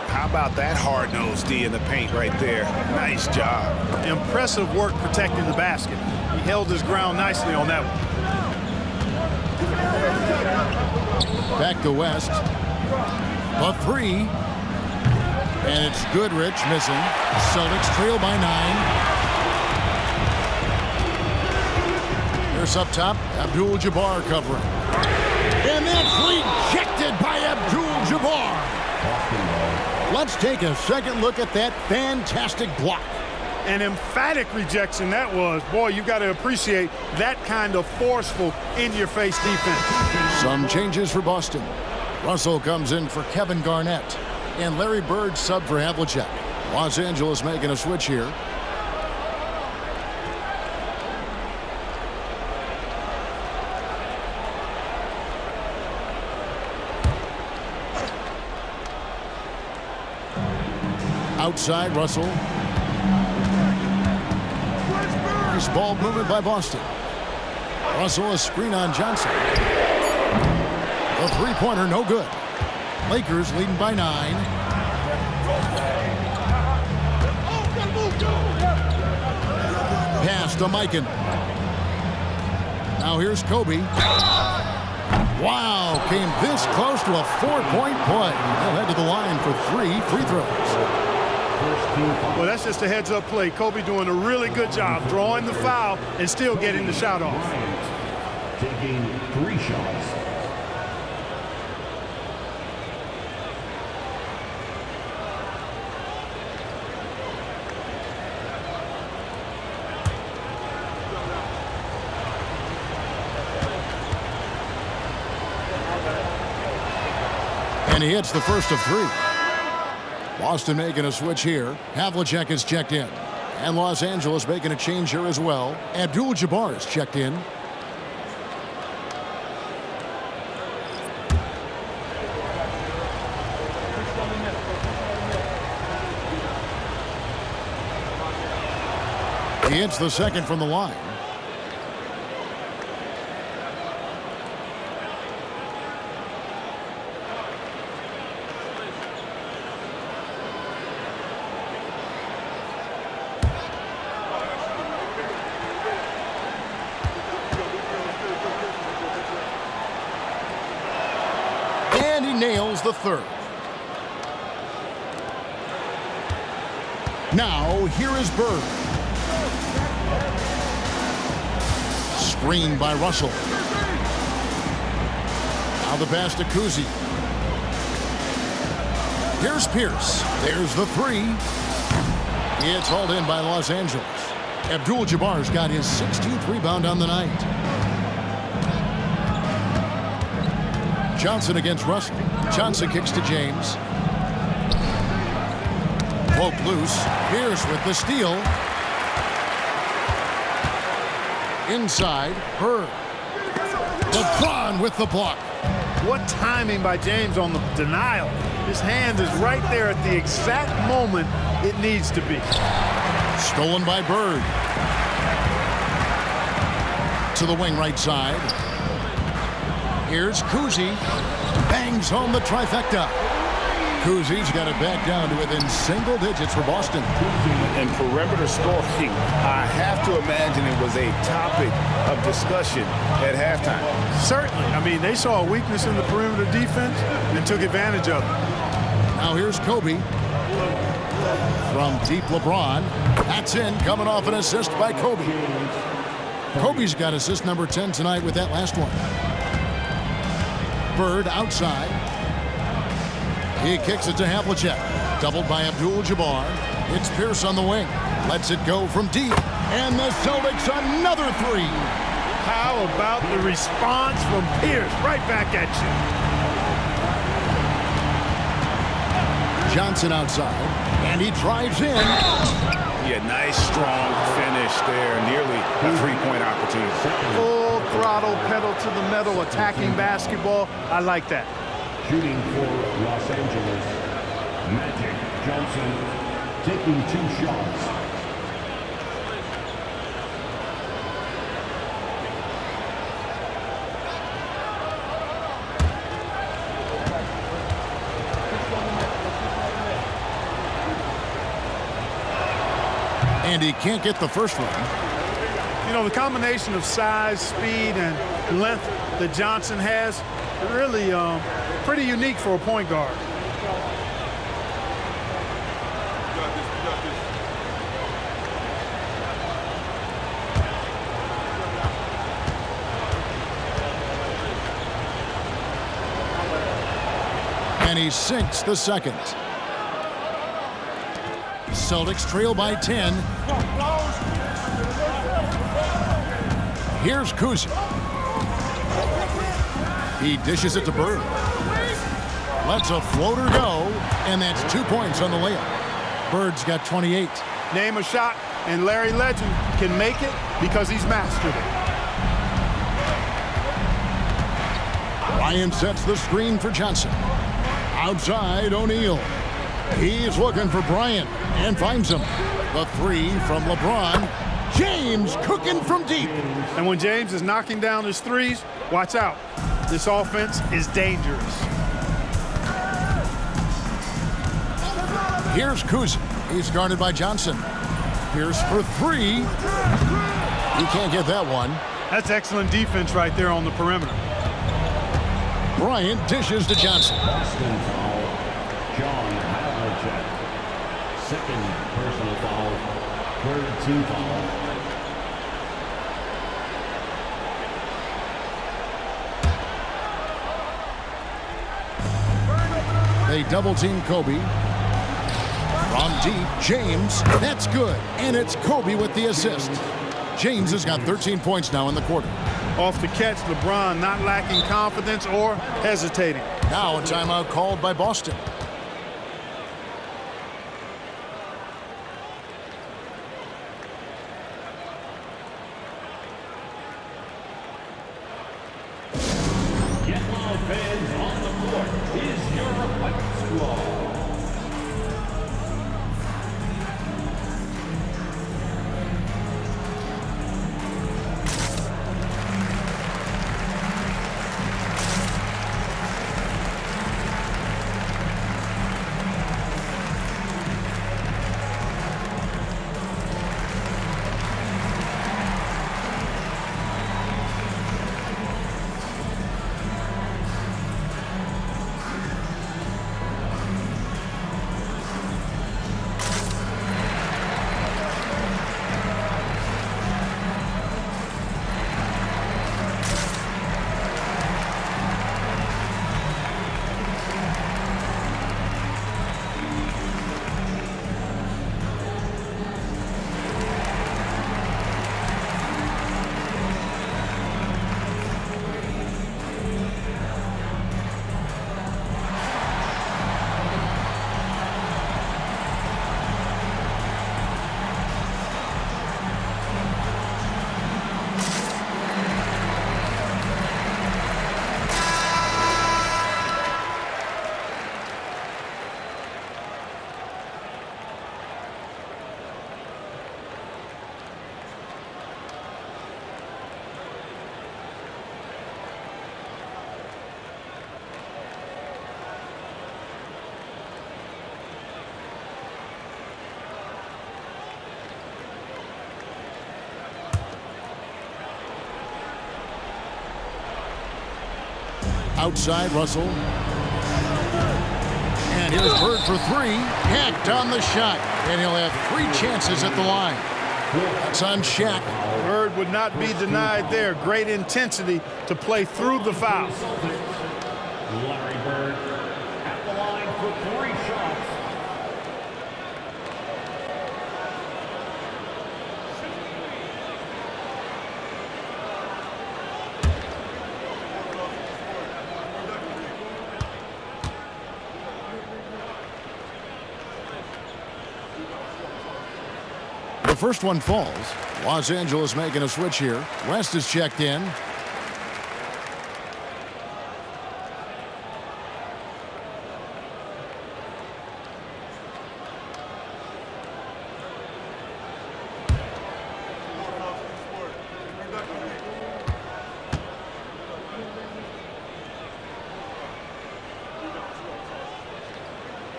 How about that hard-nosed D in the paint right there? Nice job. Impressive work protecting the basket. He held his ground nicely on that one. Back to West. A 3. And it's Goodrich missing. Celtics trail by 9. Pierce up top. Abdul-Jabbar covering. And that's rejected by Abdul-Jabbar. Let's take a second look at that fantastic block. An emphatic rejection that was. Boy, you got to appreciate that kind of forceful, in-your-face defense. Some changes for Boston. Russell comes in for Kevin Garnett. And Larry Bird sub for Havlicek. Los Angeles making a switch here. Outside, Russell. Nice ball movement by Boston. Russell, a screen on Johnson. The three-pointer, no good. Lakers leading by 9. Pass to Mikan. Now here's Kobe. Wow, came this close to a 4-point play. They'll head to the line for 3 free throws. Well, that's just a heads-up play. Kobe doing a really good job drawing the foul and still getting the shot off. Taking 3 shots. And he hits the first of 3. Boston making a switch here. Havlicek is checked in. And Los Angeles making a change here as well. Abdul-Jabbar is checked in. He hits the second from the line. the third. Now, here is Bird. Screened by Russell. Now the pass to Kuzi. Here's Pierce. There's the three. It's hauled in by Los Angeles. Abdul-Jabbar's got his 16th rebound on the night. Johnson against Russell. Johnson kicks to James. Poke loose. Pierce with the steal. Inside, Bird. LeBron with the block. What timing by James on the denial. His hand is right there at the exact moment it needs to be. Stolen by Bird. To the wing right side. Here's Kuzi. Bangs home the trifecta. Kuzi's got it back down to within single digits for Boston. And perimeter scoring, I have to imagine it was a topic of discussion at halftime. Certainly. I mean, they saw a weakness in the perimeter defense and took advantage of it. Now here's Kobe. From deep, LeBron. That's in, coming off an assist by Kobe. Kobe's got assist number 10 tonight with that last one. Bird outside. He kicks it to Havlicek. Doubled by Abdul-Jabbar. It's Pierce on the wing. Lets it go from deep. And the Celtics another three. How about the response from Pierce? Right back at you. Johnson outside. And he drives in. Yeah, nice, strong finish there. Nearly a three-point opportunity. Full throttle, pedal to the metal, attacking basketball. I like that. Shooting for Los Angeles, Magic Johnson taking 2 shots. And he can't get the first one. You know, the combination of size, speed, and length that Johnson has, really pretty unique for a point guard. And he sinks the second. Celtics trail by 10. Here's Kuzi. He dishes it to Bird. Lets a floater go, and that's 2 points on the layup. Bird's got 28. Name a shot, and Larry Legend can make it because he's mastered it. Ryan sets the screen for Johnson. Outside, O'Neal. He's looking for Bryant and finds him. The three from LeBron. James cooking from deep. And when James is knocking down his threes, watch out. This offense is dangerous. Here's Kuzi. He's guarded by Johnson. Pierce for three. He can't get that one. That's excellent defense right there on the perimeter. Bryant dishes to Johnson. Boston foul, John Havlicek. Second personal foul, third team foul. They double team Kobe. From deep, James. That's good. And it's Kobe with the assist. James has got 13 points now in the quarter. Off the catch, LeBron not lacking confidence or hesitating. Now a timeout called by Boston. Get Loud fans on the court is your White Squad. Outside, Russell. And here's Bird for three. Hacked on the shot. And he'll have 3 chances at the line. That's on Shaq. Bird would not be denied there. Great intensity to play through the foul. Larry Bird at the line for 3 shots. The first one falls. Los Angeles making a switch here. West is checked in.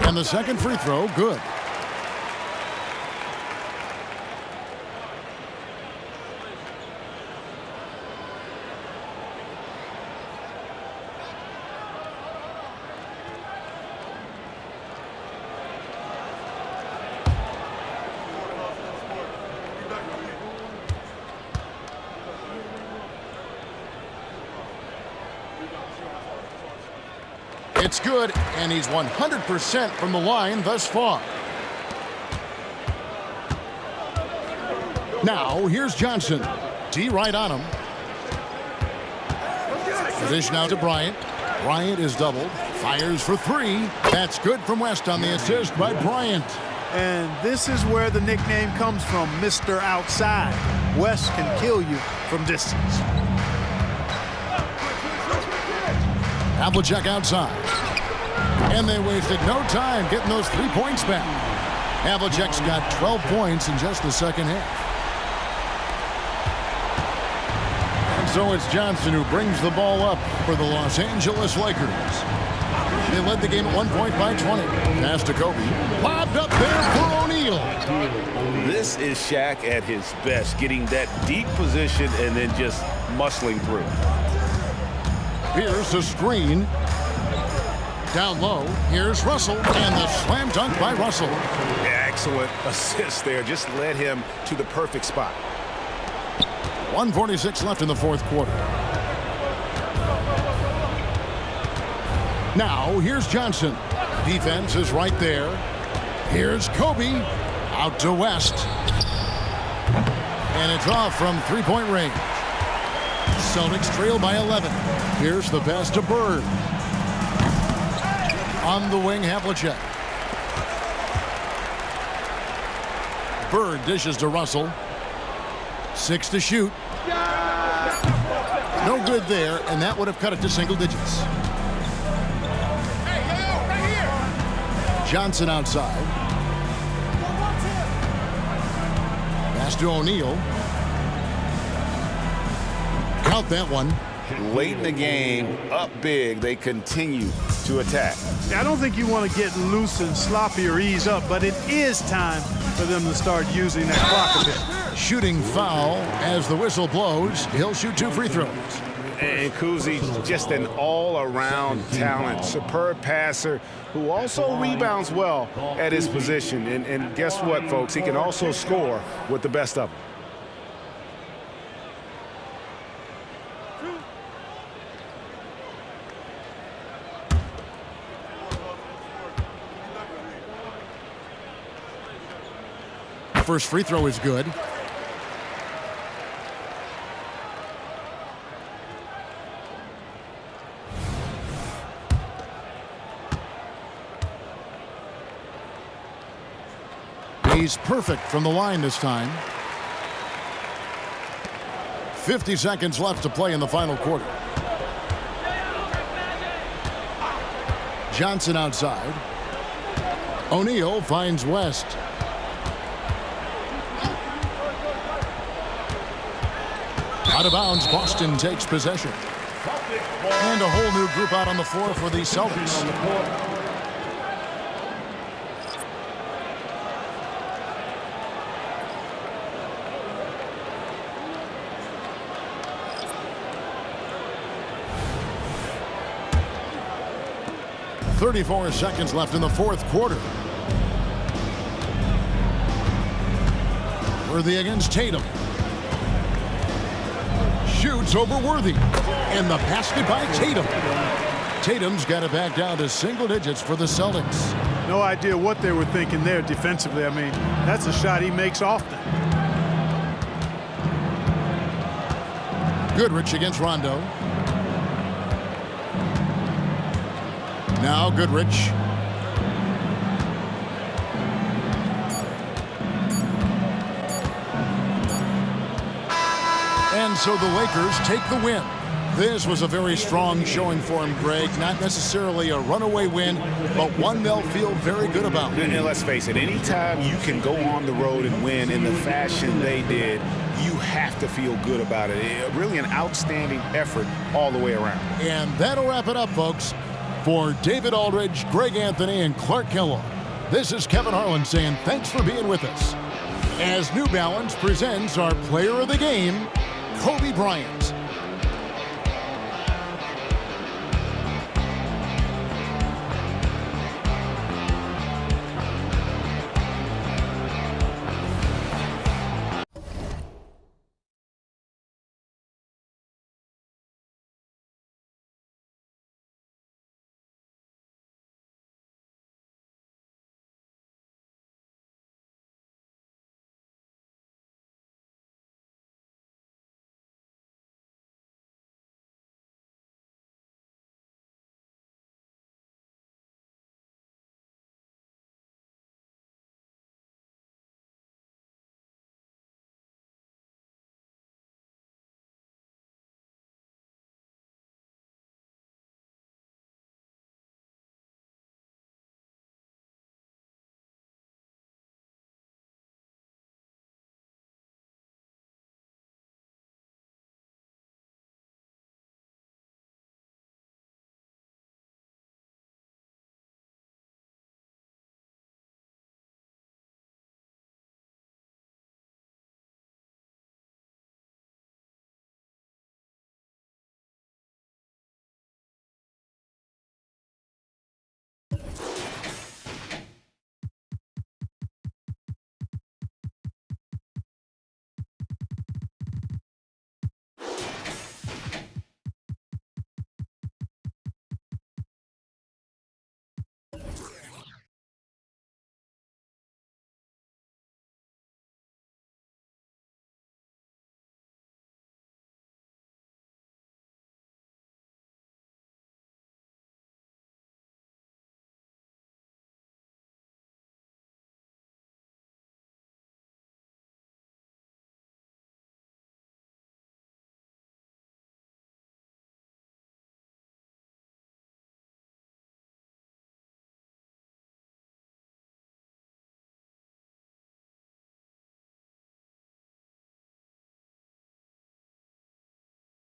And the second free throw, good. It's good, and he's 100% from the line thus far. Now, here's Johnson. D right on him. Position out to Bryant. Bryant is doubled. Fires for 3. That's good from West on the assist by Bryant. And this is where the nickname comes from, Mr. Outside. West can kill you from distance. Havlicek outside. And they wasted no time getting those 3 points back. Havlicek's got 12 points in just the second half. And so it's Johnson who brings the ball up for the Los Angeles Lakers. They led the game at 1 point by 20. Pass to Kobe. Lobbed up there for O'Neal. This is Shaq at his best, getting that deep position and then just muscling through. Here's a screen. Down low. Here's Russell. And the slam dunk by Russell. Excellent assist there. Just led him to the perfect spot. 1:46 left in the fourth quarter. Now, here's Johnson. Defense is right there. Here's Kobe. Out to West. And it's off from three-point range. Celtics trail by 11. Here's the pass to Bird. On the wing, Havlicek. Bird dishes to Russell. 6 to shoot. No good there, and that would have cut it to single digits. Johnson outside. Pass to O'Neal. Count that one. Late in the game, up big, they continue to attack. I don't think you want to get loose and sloppy or ease up, but it is time for them to start using that clock a bit. Shooting foul as the whistle blows. He'll shoot 2 free throws. And Kuzi, just an all-around talent, superb passer who also rebounds well at his position. And guess what, folks? He can also score with the best of them. First free throw is good. He's perfect from the line this time. 50 seconds left to play in the final quarter. Johnson outside. O'Neal finds West. Out of bounds, Boston takes possession. And a whole new group out on the floor for the Celtics. 34 seconds left in the fourth quarter. Worthy against Tatum. Shoots over Worthy. And the basket by Tatum. Tatum's got it back down to single digits for the Celtics. No idea what they were thinking there defensively. I mean, that's a shot he makes often. Goodrich against Rondo. Now Goodrich. And so the Lakers take the win. This was a very strong showing for him, Greg. Not necessarily a runaway win, but one they'll feel very good about. And let's face it, anytime you can go on the road and win in the fashion they did, you have to feel good about it. Really an outstanding effort all the way around. And that'll wrap it up, folks. For David Aldridge, Greg Anthony, and Clark Kellogg, this is Kevin Harlan saying thanks for being with us. As New Balance presents our player of the game, Kobe Bryant.